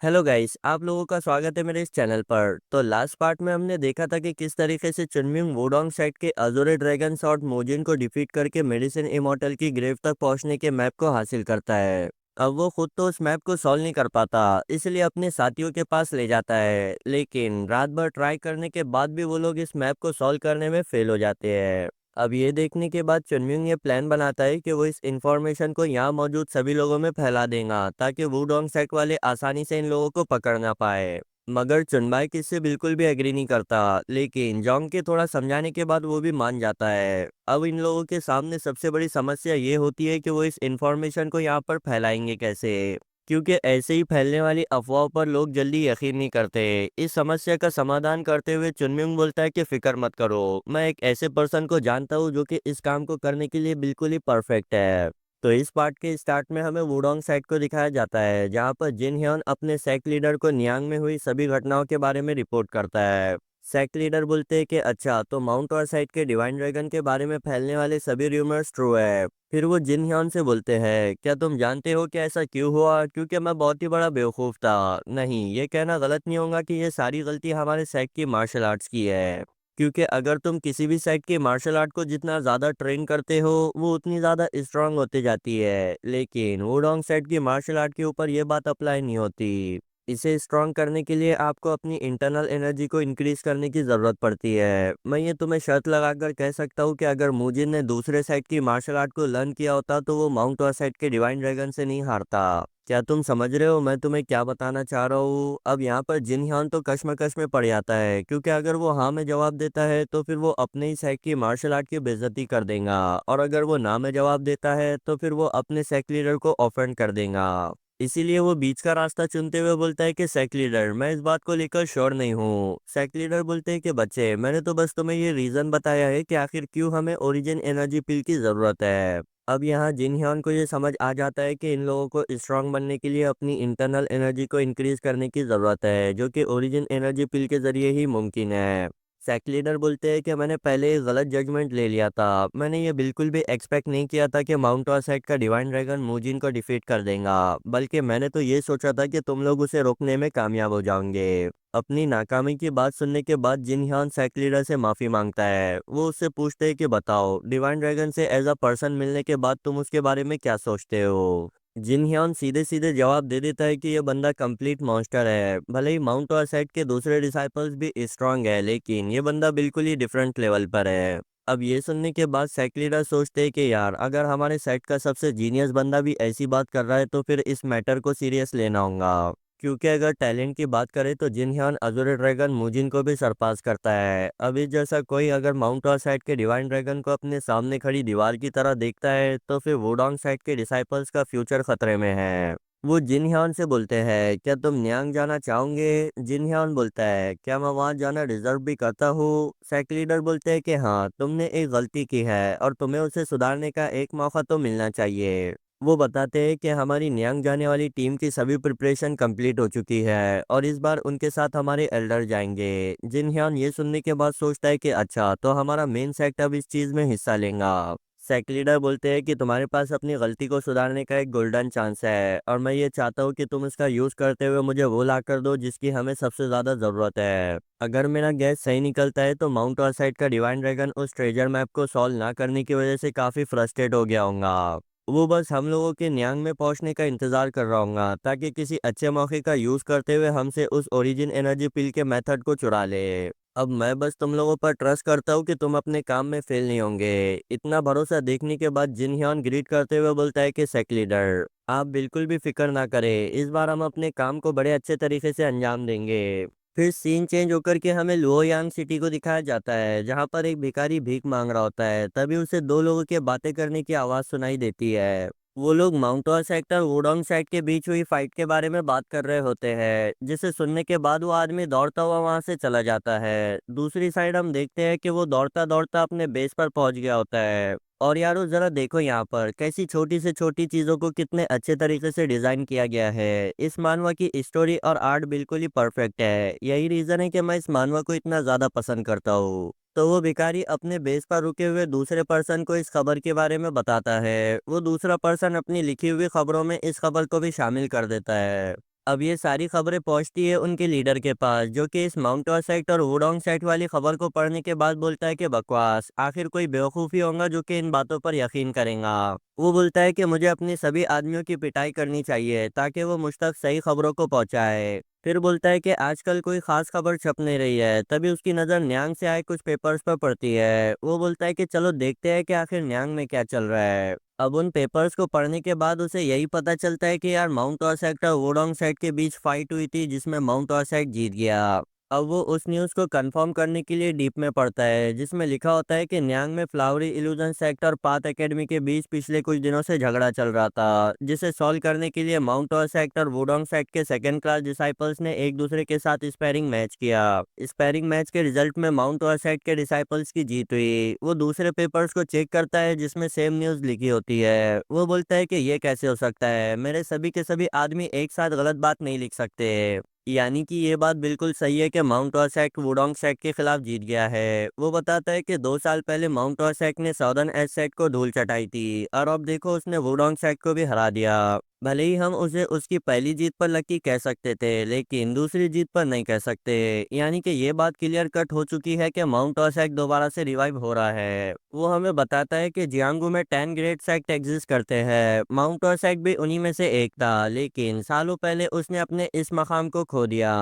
Hello guys, आप लोगों का स्वागत है मेरे इस चैनल पर। तो लास्ट पार्ट में हमने देखा था कि किस तरीके से चुनमिंग वुडोंग साइड के अजोरे ड्रैगन्स और मोजिन को डिफीट करके मेडिसिन इमॉर्टल की ग्रेव तक पहुंचने के मैप को हासिल करता है। अब वो खुद तो उस मैप को सॉल्व नहीं कर पाता, इसलिए अपने साथियों के पास ले जाता है, लेकिन रात भर ट्राई करने के बाद भी वो लोग इस मैप को सॉल्व करने में फेल हो जाते हैं। अब ये देखने के बाद चुनमिंग ये प्लान बनाता है कि वो इस इंफॉर्मेशन को यहाँ मौजूद सभी लोगों में फैला देगा ताकि वुडोंग सेट वाले आसानी से इन लोगों को पकड़ ना पाए। मगर चुनबाई किससे बिल्कुल भी एग्री नहीं करता, लेकिन जोंग के थोड़ा समझाने के बाद वो भी मान जाता है। अब इन लोगों के सामने सबसे बड़ी समस्या ये होती है कि वो इस इंफॉर्मेशन को यहाँ पर फैलाएंगे कैसे, क्योंकि ऐसे ही फैलने वाली अफवाह पर लोग जल्दी यकीन नहीं करते। इस समस्या का समाधान करते हुए चुनमिंग बोलता है कि फिक्र मत करो, मैं एक ऐसे पर्सन को जानता हूँ जो कि इस काम को करने के लिए बिल्कुल ही परफेक्ट है। तो इस पार्ट के स्टार्ट में हमें वुडोंग साइड को दिखाया जाता है, जहाँ पर जिन ह्योन अपने सेक्ट लीडर को नियांग में हुई सभी घटनाओं के बारे में रिपोर्ट करता है। सेक्ट लीडर बोलते हैं कि अच्छा, तो माउंट और साइड के डिवाइन ड्रैगन के बारे में फैलने वाले सभी रूमर्स ट्रू है। फिर वो जिन ह्योन से बोलते हैं, क्या तुम जानते हो कि ऐसा क्यों हुआ? क्योंकि मैं बहुत ही बड़ा बेवकूफ़ था। नहीं, ये कहना गलत नहीं होगा कि ये सारी गलती हमारे सेट की मार्शल आर्ट्स की है। क्योंकि अगर तुम किसी भी सेट की मार्शल आर्ट को जितना ज़्यादा ट्रेन करते हो, वो उतनी ज़्यादा स्ट्रांग होती जाती है, लेकिन वुडोंग सेट की मार्शल आर्ट के ऊपर ये बात अप्लाई नहीं होती। इसे स्ट्रांग करने के लिए आपको अपनी इंटरनल एनर्जी को इंक्रीज करने की ज़रूरत पड़ती है। मैं ये तुम्हें शर्त लगाकर कह सकता हूँ कि अगर मुजिन ने दूसरे साइड की मार्शल आर्ट को लर्न किया होता तो वो माउंट और साइड के डिवाइन ड्रैगन से नहीं हारता। क्या तुम समझ रहे हो मैं तुम्हें क्या बताना चाह रहा हूँ? अब यहाँ पर जिन ह्यान तो कश्मकश में पड़ जाता है, क्योंकि अगर वो हाँ में जवाब देता है तो फिर वो अपने ही साइड की मार्शल आर्ट की बेइज्जती कर देगा, और अगर वो ना में जवाब देता है तो फिर वो अपने सेक्ट लीडर को ऑफेंड कर देगा। इसीलिए वो बीच का रास्ता चुनते हुए बोलता है कि सेक्ट लीडर, मैं इस बात को लेकर श्योर नहीं हूँ। सेक्ट लीडर बोलते हैं कि बच्चे, मैंने तो बस तुम्हें ये रीजन बताया है कि आखिर क्यों हमें ओरिजिन एनर्जी पिल की जरूरत है। अब यहाँ जिन ह्योन को ये समझ आ जाता है कि इन लोगों को स्ट्रांग बनने के लिए अपनी इंटरनल एनर्जी को इंक्रीज करने की ज़रूरत है, जो कि ओरिजिन एनर्जी पिल के ज़रिए ही मुमकिन है। सेक्ट लीडर बोलते हैं कि मैंने पहले एक गलत जजमेंट ले लिया था। मैंने ये बिल्कुल भी एक्सपेक्ट नहीं किया था कि माउंट और साइड का डिवाइन ड्रैगन मूजिन को डिफीट कर देगा, बल्कि मैंने तो ये सोचा था कि तुम लोग उसे रोकने में कामयाब हो जाओगे। अपनी नाकामी की बात सुनने के बाद जिन ह्यान सेक्ट लीडर से माफी मांगता है। वो उससे पूछते हैं कि बताओ, डिवाइन ड्रैगन से एज अ पर्सन मिलने के बाद तुम उसके बारे में क्या सोचते हो? जिन ह्योन सीधे सीधे जवाब दे देता है कि यह बंदा कंप्लीट मॉन्स्टर है। भले ही माउंट और साइड के दूसरे डिसाइपल्स भी स्ट्रांग है, लेकिन ये बंदा बिल्कुल ही डिफरेंट लेवल पर है। अब ये सुनने के बाद सेक्ट लीडर सोचते हैं कि यार, अगर हमारे सेट का सबसे जीनियस बंदा भी ऐसी बात कर रहा है तो फिर इस मैटर को सीरियस लेना होगा। क्योंकि अगर टैलेंट की बात करें तो जिन ह्यान अज़ुरे ड्रैगन मुजिन को भी सरपास करता है। अब इस जैसा कोई अगर माउंट और साइड के डिवाइन ड्रैगन को अपने सामने खड़ी दीवार की तरह देखता है तो फिर वुडोंग साइड के डिसाइपल्स का फ्यूचर खतरे में है। वो जिन ह्यान से बोलते हैं, क्या तुम न्यांग जाना चाहोगे? जिन ह्यान बोलता है, क्या मैं वहां जाना डिजर्व भी करता हूँ? सेक्ट लीडर बोलते हैं कि हाँ, तुमने एक गलती की है और तुम्हें उसे सुधारने का एक मौका तो मिलना चाहिए। वो बताते हैं कि हमारी न्यांग जाने वाली टीम की सभी प्रिपरेशन कंप्लीट हो चुकी है और इस बार उनके साथ हमारे एल्डर जाएंगे। जिन ह्यान ये सुनने के बाद सोचता है कि अच्छा, तो हमारा मेन सेक्ट अब इस चीज़ में हिस्सा लेगा। सेक्ट लीडर बोलते हैं कि तुम्हारे पास अपनी गलती को सुधारने का एक गोल्डन चांस है, और मैं ये चाहता हूँ कि तुम इसका यूज़ करते हुए मुझे वो ला कर दो जिसकी हमें सबसे ज़्यादा ज़रूरत है। अगर मेरा गैस सही निकलता है तो माउंट और साइड का डिवाइन ड्रैगन उस ट्रेजर मैप को सॉल्व ना करने की वजह से काफ़ी फ्रस्ट्रेट हो गया होगा। वो बस हम लोगों के न्यांग में पहुंचने का इंतजार कर रहा हूँ ताकि किसी अच्छे मौके का यूज करते हुए हमसे उस ओरिजिन एनर्जी पिल के मेथड को चुरा ले। अब मैं बस तुम लोगों पर ट्रस्ट करता हूँ कि तुम अपने काम में फेल नहीं होंगे। इतना भरोसा देखने के बाद जिन ह्योन ग्रीट करते हुए बोलता है कि सेक लीडर, आप बिल्कुल भी फिक्र ना करें, इस बार हम अपने काम को बड़े अच्छे तरीके से अंजाम देंगे। फिर सीन चेंज होकर के हमें लुओयांग सिटी को दिखाया जाता है, जहाँ पर एक भिखारी भीख मांग रहा होता है। तभी उसे दो लोगों के बातें करने की आवाज़ सुनाई देती है। वो लोग माउंटवा सेक्टर वुडोंग साइड के बीच हुई फाइट के बारे में बात कर रहे होते हैं, जिसे सुनने के बाद वो आदमी दौड़ता हुआ वहां से चला जाता है। दूसरी साइड हम देखते हैं कि वो दौड़ता दौड़ता अपने बेस पर पहुंच गया होता है। और यारो, जरा देखो यहाँ पर कैसी छोटी से छोटी चीजों को कितने अच्छे तरीके से डिजाइन किया गया है। इस मानवा की स्टोरी और आर्ट बिल्कुल ही परफेक्ट है। यही रीजन है कि मैं इस मानवा को इतना ज्यादा पसंद करता हूँ। तो वो भिखारी अपने बेस पर रुके हुए दूसरे पर्सन को इस खबर के बारे में बताता है। वो दूसरा पर्सन अपनी लिखी हुई खबरों में इस खबर को भी शामिल कर देता है। अब ये सारी खबरें पहुंचती है उनके लीडर के पास, जो कि इस माउंट सेट और वुडोंग सेट वाली खबर को पढ़ने के बाद बोलता है कि बकवास, आखिर कोई बेवकूफ़ी होगा जो कि इन बातों पर यकीन करेगा। वो बोलता है कि मुझे अपने सभी आदमियों की पिटाई करनी चाहिए ताकि वो मुझ तक सही खबरों को पहुंचाए। फिर बोलता है कि आजकल कोई खास खबर छप नहीं रही है। तभी उसकी नज़र न्यांग से आए कुछ पेपर्स पर पड़ती है। वो बोलता है कि चलो देखते हैं कि आखिर न्यांग में क्या चल रहा है। अब उन पेपर्स को पढ़ने के बाद उसे यही पता चलता है कि यार माउंट सेट और वुडोंग सेट के बीच फाइट हुई थी, जिसमें माउंट सेट जीत गया। अब वो उस न्यूज़ को कंफर्म करने के लिए डीप में पढ़ता है, जिसमें लिखा होता है कि न्यांग में फ्लावरी इल्यूजन सेक्ट और पाथ एकेडमी के बीच पिछले कुछ दिनों से झगड़ा चल रहा था, जिसे सॉल्व करने के लिए माउंट सेक्ट और वुडोंग सेक्ट के सेकंड क्लास डिसाइपल्स ने एक दूसरे के साथ स्पैरिंग मैच किया। स्पैरिंग मैच के रिजल्ट में माउंट सेक्ट के डिसाइपल्स की जीत हुई। वो दूसरे पेपर्स को चेक करता है जिसमें सेम न्यूज़ लिखी होती है। वो बोलता है कि ये कैसे हो सकता है, मेरे सभी के सभी आदमी एक साथ गलत बात नहीं लिख सकते। यानी कि ये बात बिल्कुल सही है कि माउंट सेट वुडोंग सेट के खिलाफ जीत गया है। वो बताता है कि 2 साल पहले माउंट सेट ने साउदर्न एज सेट को धूल चटाई थी, और अब देखो उसने वुडोंग सेट को भी हरा दिया। भले ही हम उसे उसकी पहली जीत पर लकी कह सकते थे, लेकिन दूसरी जीत पर नहीं कह सकते। यानी कि ये बात क्लियर कट हो चुकी है कि माउंट सेट दोबारा से रिवाइव हो रहा है। वो हमें बताता है कि जियांगू में 10 ग्रेट सेक्ट एग्जिस्ट करते हैं। माउंट सेट भी उन्हीं में से एक था, लेकिन सालों पहले उसने अपने इस मकाम को खो दिया।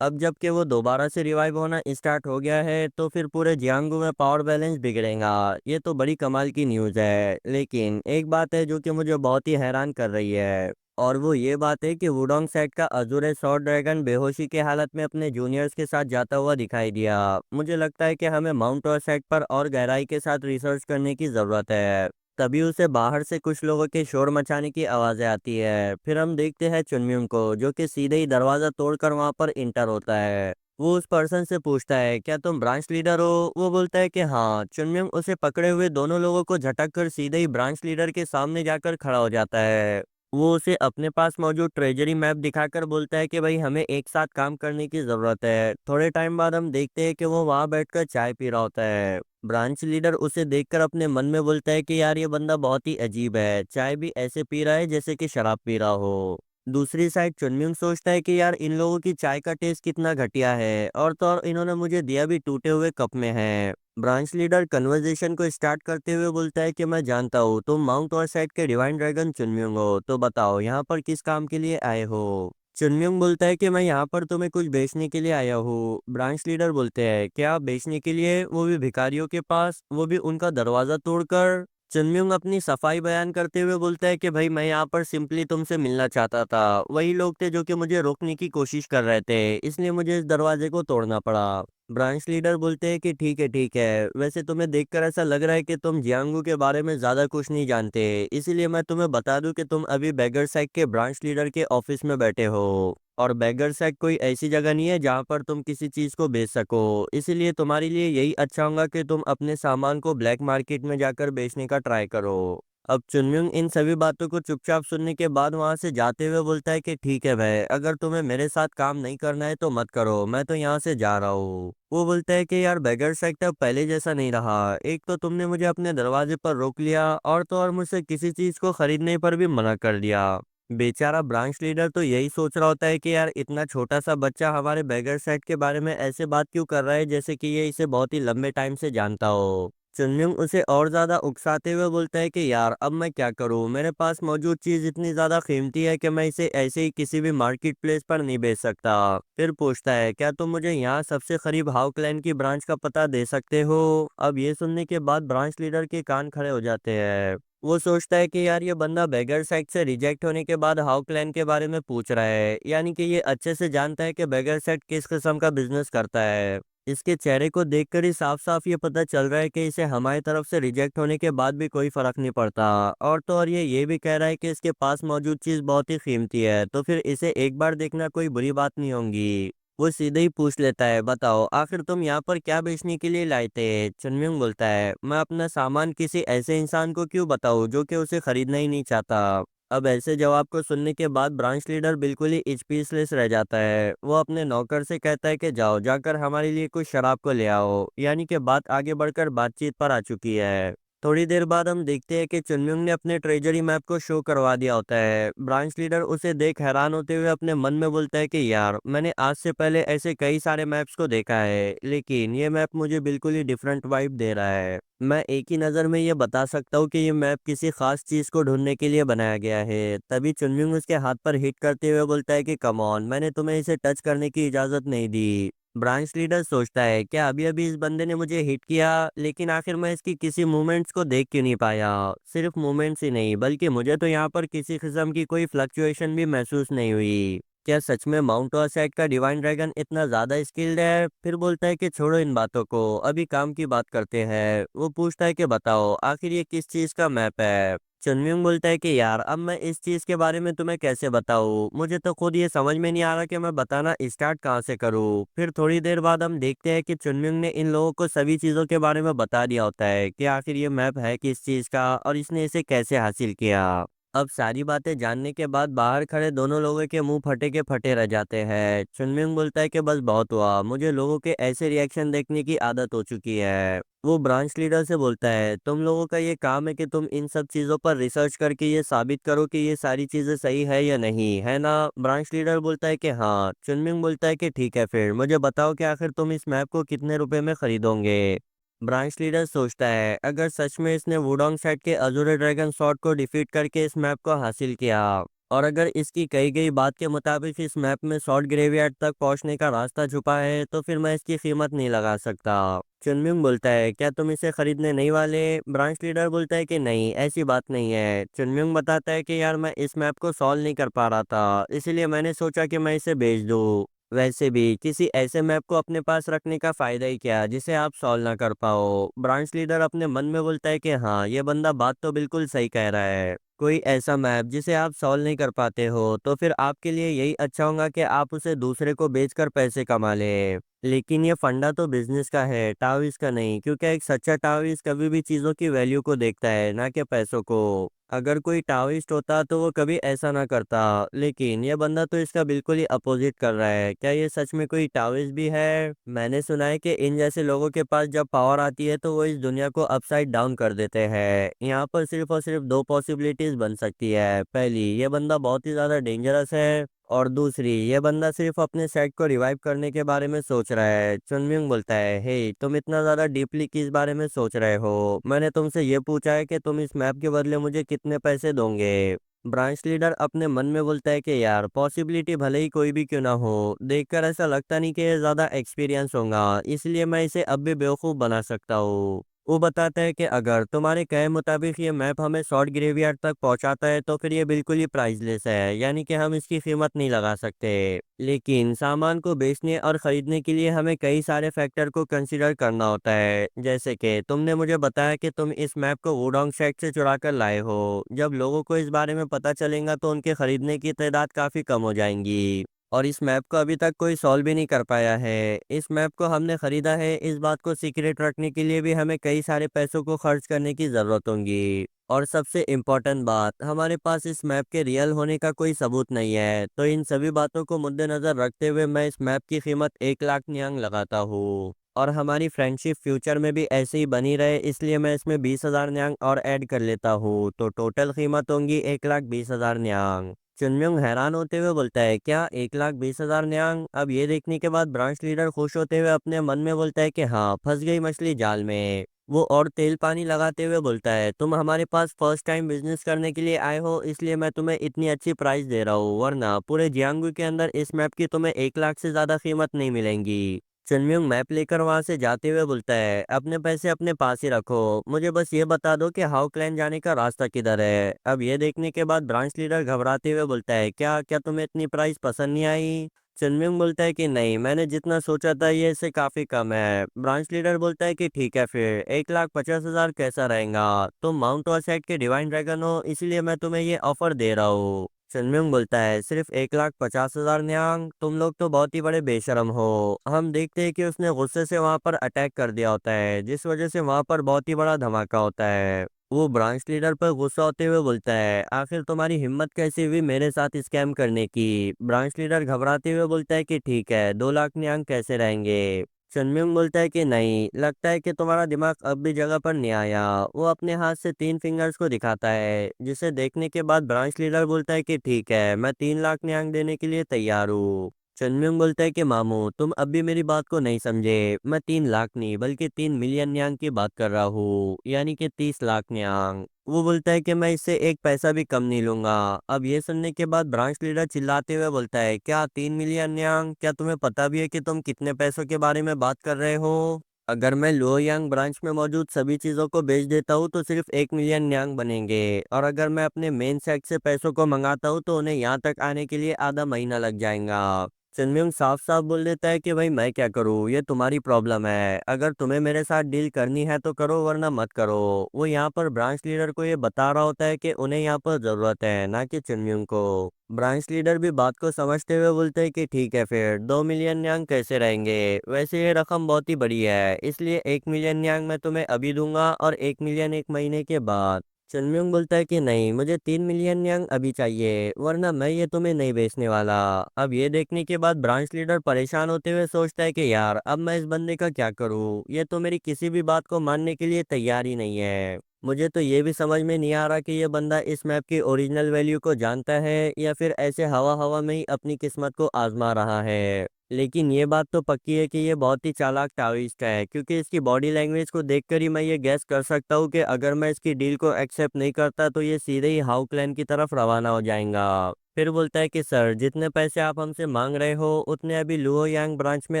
अब जबकि वो दोबारा से रिवाइव होना स्टार्ट हो गया है, तो फिर पूरे जियांगू में पावर बैलेंस बिगड़ेगा। ये तो बड़ी कमाल की न्यूज़ है, लेकिन एक बात है जो कि मुझे बहुत ही हैरान कर रही है, और वो ये बात है कि वुडोंग सेट का अजूरे सॉर्ड ड्रैगन बेहोशी की हालत में अपने जूनियर्स के साथ जाता हुआ दिखाई दिया। मुझे लगता है कि हमें माउंट सेट पर और गहराई के साथ रिसर्च करने की ज़रूरत है। तभी उसे बाहर से कुछ लोगों के शोर मचाने की आवाज़ें आती है। फिर हम देखते हैं चुनम्युंग को, जो कि सीधे ही दरवाज़ा तोड़कर वहां पर इंटर होता है। वो उस पर्सन से पूछता है, क्या तुम ब्रांच लीडर हो? वो बोलता है कि हाँ। चुनम्युंग उसे पकड़े हुए दोनों लोगों को झटक कर सीधे ही ब्रांच लीडर के सामने जाकर खड़ा हो जाता है। वो उसे अपने पास मौजूद ट्रेजरी मैप दिखाकर बोलता है कि भाई हमें एक साथ काम करने की ज़रूरत है। थोड़े टाइम बाद हम देखते हैं कि वो वहाँ बैठकर चाय पी रहा होता है। ब्रांच लीडर उसे देखकर अपने मन में बोलता है कि यार ये बंदा बहुत ही अजीब है, चाय भी ऐसे पी रहा है जैसे कि शराब पी रहा हो। दूसरी साइड चुनमिंग सोचता है कि यार इन लोगों की चाय का टेस्ट कितना घटिया है, और तो और इन्होंने मुझे दिया भी टूटे हुए कप में है। ब्रांच लीडर कन्वर्सेशन को स्टार्ट करते हुए बोलता है कि मैं जानता हूँ तुम माउंट और साइड के डिवाइन ड्रैगन चुनमिंग हो, तो बताओ यहाँ पर किस काम के लिए आए हो? चुनमिंग बोलता है कि मैं यहाँ पर तुम्हें कुछ बेचने के लिए आया हूँ। ब्रांच लीडर बोलते हैं, क्या बेचने के लिए, वो भी भिखारियों के पास, वो भी उनका दरवाजा तोड़कर? चुनमिंग अपनी सफाई बयान करते हुए बोलता है कि भाई मैं यहाँ पर सिंपली तुमसे मिलना चाहता था। वही लोग थे जो कि मुझे रोकने की कोशिश कर रहे थे, इसलिए मुझे इस दरवाजे को तोड़ना पड़ा। ब्रांच लीडर बोलते हैं कि ठीक है, वैसे तुम्हें देखकर ऐसा लग रहा है कि तुम जियांगू के बारे में ज़्यादा कुछ नहीं जानते, इसीलिए मैं तुम्हें बता दूं कि तुम अभी बेगर सैक के ब्रांच लीडर के ऑफिस में बैठे हो। और बेगर सैक कोई ऐसी जगह नहीं है जहाँ पर तुम किसी चीज़ को बेच सको, इसीलिए तुम्हारे लिए यही अच्छा होगा कि तुम अपने सामान को ब्लैक मार्केट में जाकर बेचने का ट्राई करो। अब चुनम्युंग इन सभी बातों को चुपचाप सुनने के बाद वहां से जाते हुए बोलता है कि ठीक है भाई, अगर तुम्हें मेरे साथ काम नहीं करना है तो मत करो, मैं तो यहाँ से जा रहा हूँ। वो बोलता है कि यार बेगर सेक्टर अब पहले जैसा नहीं रहा। एक तो तुमने मुझे अपने दरवाजे पर रोक लिया, और तो और मुझसे किसी चीज को खरीदने पर भी मना कर दिया। बेचारा ब्रांच लीडर तो यही सोच रहा होता है कि यार इतना छोटा सा बच्चा हमारे बेगर सेट के बारे में ऐसे बात क्यों कर रहा है, जैसे कि ये इसे बहुत ही लंबे टाइम से जानता हो। चुनमिंग उसे और ज्यादा उकसाते हुए बोलता है कि यार अब मैं क्या करूं, मेरे पास मौजूद चीज इतनी ज्यादा कीमती है कि मैं इसे ऐसे ही किसी भी मार्केट प्लेस पर नहीं बेच सकता। फिर पूछता है, क्या तुम मुझे यहाँ सबसे करीब हाउ क्लैन की ब्रांच का पता दे सकते हो? अब ये सुनने के बाद ब्रांच लीडर के कान खड़े हो जाते हैं। वो सोचता है कि यार ये बंदा बेगर सेट से रिजेक्ट होने के बाद हाउ क्लैन के बारे में पूछ रहा है, यानी कि ये अच्छे से जानता है कि बेगर सेट किस किस्म का बिजनेस करता है। इसके चेहरे को देखकर ही साफ साफ ये पता चल रहा है कि इसे हमारी तरफ से रिजेक्ट होने के बाद भी कोई फर्क नहीं पड़ता, और तो और ये भी कह रहा है कि इसके पास मौजूद चीज बहुत ही कीमती है, तो फिर इसे एक बार देखना कोई बुरी बात नहीं होगी। वो सीधे ही पूछ लेता है, बताओ आखिर तुम यहाँ पर क्या बेचने के लिए लाए थे? चुनमिंग बोलता है, मैं अपना सामान किसी ऐसे इंसान को क्यों बताऊँ जो कि उसे खरीदना ही नहीं चाहता। अब ऐसे जवाब को सुनने के बाद ब्रांच लीडर बिल्कुल ही स्पीचलेस रह जाता है। वो अपने नौकर से कहता है कि जाओ जाकर हमारे लिए कुछ शराब को ले आओ, यानी कि बात आगे बढ़कर बातचीत पर आ चुकी है। थोड़ी देर बाद हम देखते हैं कि चुनमिंग ने अपने ट्रेजरी मैप को शो करवा दिया होता है। ब्रांच लीडर उसे देख हैरान होते हुए अपने मन में बोलता है कि यार, मैंने आज से पहले ऐसे कई सारे मैप्स को देखा है, लेकिन ये मैप मुझे बिल्कुल ही डिफरेंट वाइब दे रहा है। मैं एक ही नज़र में ये बता सकता हूँ कि ये मैप किसी खास चीज़ को ढूंढने के लिए बनाया गया है। तभी चुनमिंग उसके हाथ पर हिट करते हुए बोलता है कि कम ऑन, मैंने तुम्हें इसे टच करने की इजाज़त नहीं दी। ब्रांच लीडर सोचता है, क्या अभी अभी इस बंदे ने मुझे हिट किया, लेकिन आखिर मैं इसकी किसी मूवमेंट्स को देख क्यों नहीं पाया। सिर्फ मूवमेंट्स ही नहीं, बल्कि मुझे तो यहाँ पर किसी किस्म की कोई फ्लक्चुएशन भी महसूस नहीं हुई। क्या सच में माउंट ऑसाइड का डिवाइन ड्रैगन इतना ज्यादा स्किल्ड है? फिर बोलता है कि छोड़ो इन बातों को, अभी काम की बात करते हैं। वो पूछता है कि बताओ, आखिर ये किस चीज का मैप है? चुनमिंग बोलता है कि यार, अब मैं इस चीज के बारे में तुम्हें कैसे बताऊं, मुझे तो खुद ये समझ में नहीं आ रहा कि मैं बताना स्टार्ट कहाँ से करूं। फिर थोड़ी देर बाद हम देखते हैं कि चुनमिंग ने इन लोगों को सभी चीजों के बारे में बता दिया होता है कि आखिर ये मैप है किस चीज का और इसने इसे कैसे हासिल किया। अब सारी बातें जानने के बाद बाहर खड़े दोनों लोगों के मुंह फटे के फटे रह जाते हैं। चुनमिंग बोलता है कि बस बहुत हुआ, मुझे लोगों के ऐसे रिएक्शन देखने की आदत हो चुकी है। वो ब्रांच लीडर से बोलता है, तुम लोगों का ये काम है कि तुम इन सब चीज़ों पर रिसर्च करके ये साबित करो कि ये सारी चीज़ें सही है या नहीं, है ना? ब्रांच लीडर बोलता है कि हाँ। चुनमिंग बोलता है कि ठीक है, फिर मुझे बताओ कि आखिर तुम इस मैप को कितने रुपए में खरीदोगे। ब्रांच लीडर सोचता है, अगर सच में इसने वुडोंग सेट के अजूरे ड्रैगन शॉट को डिफीट करके इस मैप को हासिल किया, और अगर इसकी कही गई बात के मुताबिक इस मैप में शॉर्ट ग्रेवयार्ड तक पहुंचने का रास्ता छुपा है, तो फिर मैं इसकी कीमत नहीं लगा सकता। चुनमिंग बोलता है, क्या तुम इसे खरीदने नहीं वाले? ब्रांच लीडर बोलता है कि नहीं, ऐसी बात नहीं है। चुनमिंग बताता है कि यार, मैं इस मैप को सॉल्व नहीं कर पा रहा था, इसीलिए मैंने सोचा कि मैं इसे बेच दूं। वैसे भी किसी ऐसे मैप को अपने पास रखने का फायदा ही क्या जिसे आप सॉल्व ना कर पाओ। ब्रांच लीडर अपने मन में बोलता है कि हाँ, ये बंदा बात तो बिल्कुल सही कह रहा है। कोई ऐसा मैप जिसे आप सॉल्व नहीं कर पाते हो, तो फिर आपके लिए यही अच्छा होगा कि आप उसे दूसरे को बेचकर पैसे कमा ले। लेकिन ये फंडा तो बिजनेस का है, टाविस का नहीं, क्योंकि एक सच्चा टाविस कभी भी चीज़ों की वैल्यू को देखता है, ना कि पैसों को। अगर कोई टाविस्ट होता तो वो कभी ऐसा ना करता, लेकिन ये बंदा तो इसका बिल्कुल ही अपोजिट कर रहा है। क्या ये सच में कोई टाविस्ट भी है? मैंने सुना है कि इन जैसे लोगों के पास जब पावर आती है तो वो इस दुनिया को अपसाइड डाउन कर देते हैं। यहाँ पर सिर्फ और सिर्फ दो पॉसिबिलिटीज बन सकती है। पहली, ये बंदा बहुत ही ज्यादा डेंजरस है, और दूसरी, ये बंदा सिर्फ अपने सेट को रिवाइव करने के बारे में सोच रहा है। चुनमिंग बोलता है, हे, तुम इतना ज्यादा डीपली किस बारे में सोच रहे हो? मैंने तुमसे ये पूछा है कि तुम इस मैप के बदले मुझे कितने पैसे दोगे। ब्रांच लीडर अपने मन में बोलता है कि यार, पॉसिबिलिटी भले ही कोई भी क्यों ना हो, देखकर ऐसा लगता नहीं कि ये ज्यादा एक्सपीरियंस होगा, इसलिए मैं इसे अब भी बेवकूफ बना सकता हूँ। वो बताता है कि अगर तुम्हारे कहे मुताबिक ये मैप हमें शॉर्ट ग्रेवयार्ड तक पहुंचाता है, तो फिर ये बिल्कुल ही प्राइसलेस है, यानी कि हम इसकी कीमत नहीं लगा सकते। लेकिन सामान को बेचने और खरीदने के लिए हमें कई सारे फैक्टर को कंसीडर करना होता है, जैसे कि तुमने मुझे बताया कि तुम इस मैप को वुडोंग शेक से चुरा कर लाए हो। जब लोगों को इस बारे में पता चलेगा तो उनके खरीदने की तादाद काफी कम हो जाएंगी। और इस मैप को अभी तक कोई सॉल्व भी नहीं कर पाया है। इस मैप को हमने खरीदा है, इस बात को सीक्रेट रखने के लिए भी हमें कई सारे पैसों को खर्च करने की जरूरत होगी। और सबसे इम्पोर्टेंट बात, हमारे पास इस मैप के रियल होने का कोई सबूत नहीं है। तो इन सभी बातों को मद्देनजर रखते हुए मैं इस मैप की कीमत 1 लाख नियांग लगाता हूँ। और हमारी फ्रेंडशिप फ्यूचर में भी ऐसे ही बनी रहे, इसलिए मैं इसमें 20,000 न्यांग और ऐड कर लेता हूँ, तो टोटल कीमत होंगी 1,20,000 न्यांग। चुनम्युंग हैरान होते हुए बोलता है, क्या 1,20,000 न्यांग? अब ये देखने के बाद ब्रांच लीडर खुश होते हुए अपने मन में बोलता है कि हाँ, फंस गई मछली जाल में। वो और तेल पानी लगाते हुए बोलता है, तुम हमारे पास फर्स्ट टाइम बिजनेस करने के लिए आए हो, इसलिए मैं तुम्हें इतनी अच्छी प्राइस दे रहा हूँ, वरना पूरे जियांगू के अंदर इस मैप की तुम्हें 1 लाख से ज्यादा कीमत नहीं मिलेंगी। चुनम्युंग मैप लेकर वहां से जाते हुए बोलता है, अपने पैसे अपने पास ही रखो, मुझे बस ये बता दो कि हाउ क्लैन जाने का रास्ता किधर है। अब ये देखने के बाद ब्रांच लीडर घबराते हुए बोलता है, क्या क्या तुम्हें इतनी प्राइस पसंद नहीं आई? चुनमिंग बोलता है कि नहीं, मैंने जितना सोचा था ये इससे काफी कम है। ब्रांच लीडर बोलता है कि ठीक है, फिर 1,50,000 कैसा रहेगा? तुम माउंट ऑसाइड के डिवाइन ड्रैगन हो, इसलिए मैं तुम्हें ये ऑफर दे रहा हूँ। चुनमिंग बोलता है, सिर्फ 1,50,000 न्यांग? तुम लोग तो बहुत ही बड़े बेशरम हो। हम देखते हैं कि उसने गुस्से से वहां पर अटैक कर दिया होता है, जिस वजह से वहां पर बहुत ही बड़ा धमाका होता है। वो ब्रांच लीडर पर गुस्सा होते हुए बोलता है, आखिर तुम्हारी हिम्मत कैसी हुई मेरे साथ स्कैम करने की? ब्रांच लीडर घबराते हुए बोलता है कि ठीक है, 2 लाख न्यांग कैसे रहेंगे? चुनमिंग बोलता है कि नहीं, लगता है कि तुम्हारा दिमाग अब भी जगह पर नहीं आया। वो अपने हाथ से 3 फिंगर्स को दिखाता है, जिसे देखने के बाद ब्रांच लीडर बोलता है कि ठीक है, मैं 3 लाख न्यांग देने के लिए तैयार हूँ। चुनमिंग बोलता है कि मामू, तुम अब भी मेरी बात को नहीं समझे। मैं 3 लाख नहीं बल्कि 3 मिलियन न्यांग की बात कर रहा हूँ, यानी कि 30 लाख न्यांग। वो बोलता है कि मैं इससे एक पैसा भी कम नहीं लूंगा। अब ये सुनने के बाद ब्रांच लीडर चिल्लाते हुए बोलता है, क्या 3 मिलियन यांग? क्या तुम्हें पता भी है कि तुम कितने पैसों के बारे में बात कर रहे हो? अगर मैं लोयांग ब्रांच में मौजूद सभी चीजों को बेच देता हूँ तो सिर्फ 1 मिलियन यांग बनेंगे, और अगर मैं अपने मेन सेट से पैसों को मंगाता हूँ तो उन्हें यहाँ तक आने के लिए आधा महीना लग जाएगा। चुनमिंग साफ साफ बोल देता है कि भाई मैं क्या करूँ, ये तुम्हारी प्रॉब्लम है। अगर तुम्हें मेरे साथ डील करनी है तो करो, वरना मत करो। वो यहाँ पर ब्रांच लीडर को ये बता रहा होता है कि उन्हें यहाँ पर जरूरत है, ना कि चुनमिंग को। ब्रांच लीडर भी बात को समझते हुए बोलते हैं कि ठीक है, फिर 2 मिलियन यांग कैसे रहेंगे? वैसे ये रकम बहुत ही बड़ी है, इसलिए 1 मिलियन यांग मैं तुम्हें अभी दूंगा और 1 मिलियन एक महीने के बाद। चुनम्युंग बोलता है कि नहीं, मुझे 3 मिलियन यांग अभी चाहिए, वरना मैं ये तुम्हें नहीं बेचने वाला। अब ये देखने के बाद ब्रांच लीडर परेशान होते हुए सोचता है कि यार, अब मैं इस बंदे का क्या करूं? ये तो मेरी किसी भी बात को मानने के लिए तैयार ही नहीं है। मुझे तो ये भी समझ में नहीं आ रहा कि ये बंदा इस मैप की ओरिजिनल वैल्यू को जानता है या फिर ऐसे हवा हवा में ही अपनी किस्मत को आजमा रहा है। लेकिन ये बात तो पक्की है कि ये बहुत ही चालाक टाविस्ट है, क्योंकि इसकी बॉडी लैंग्वेज को देखकर ही मैं ये गैस कर सकता हूँ कि अगर मैं इसकी डील को एक्सेप्ट नहीं करता तो ये सीधे ही हाउ क्लैन की तरफ रवाना हो जाएगा। फिर बोलता है कि सर, जितने पैसे आप हमसे मांग रहे हो उतने अभी लुओ यांग ब्रांच में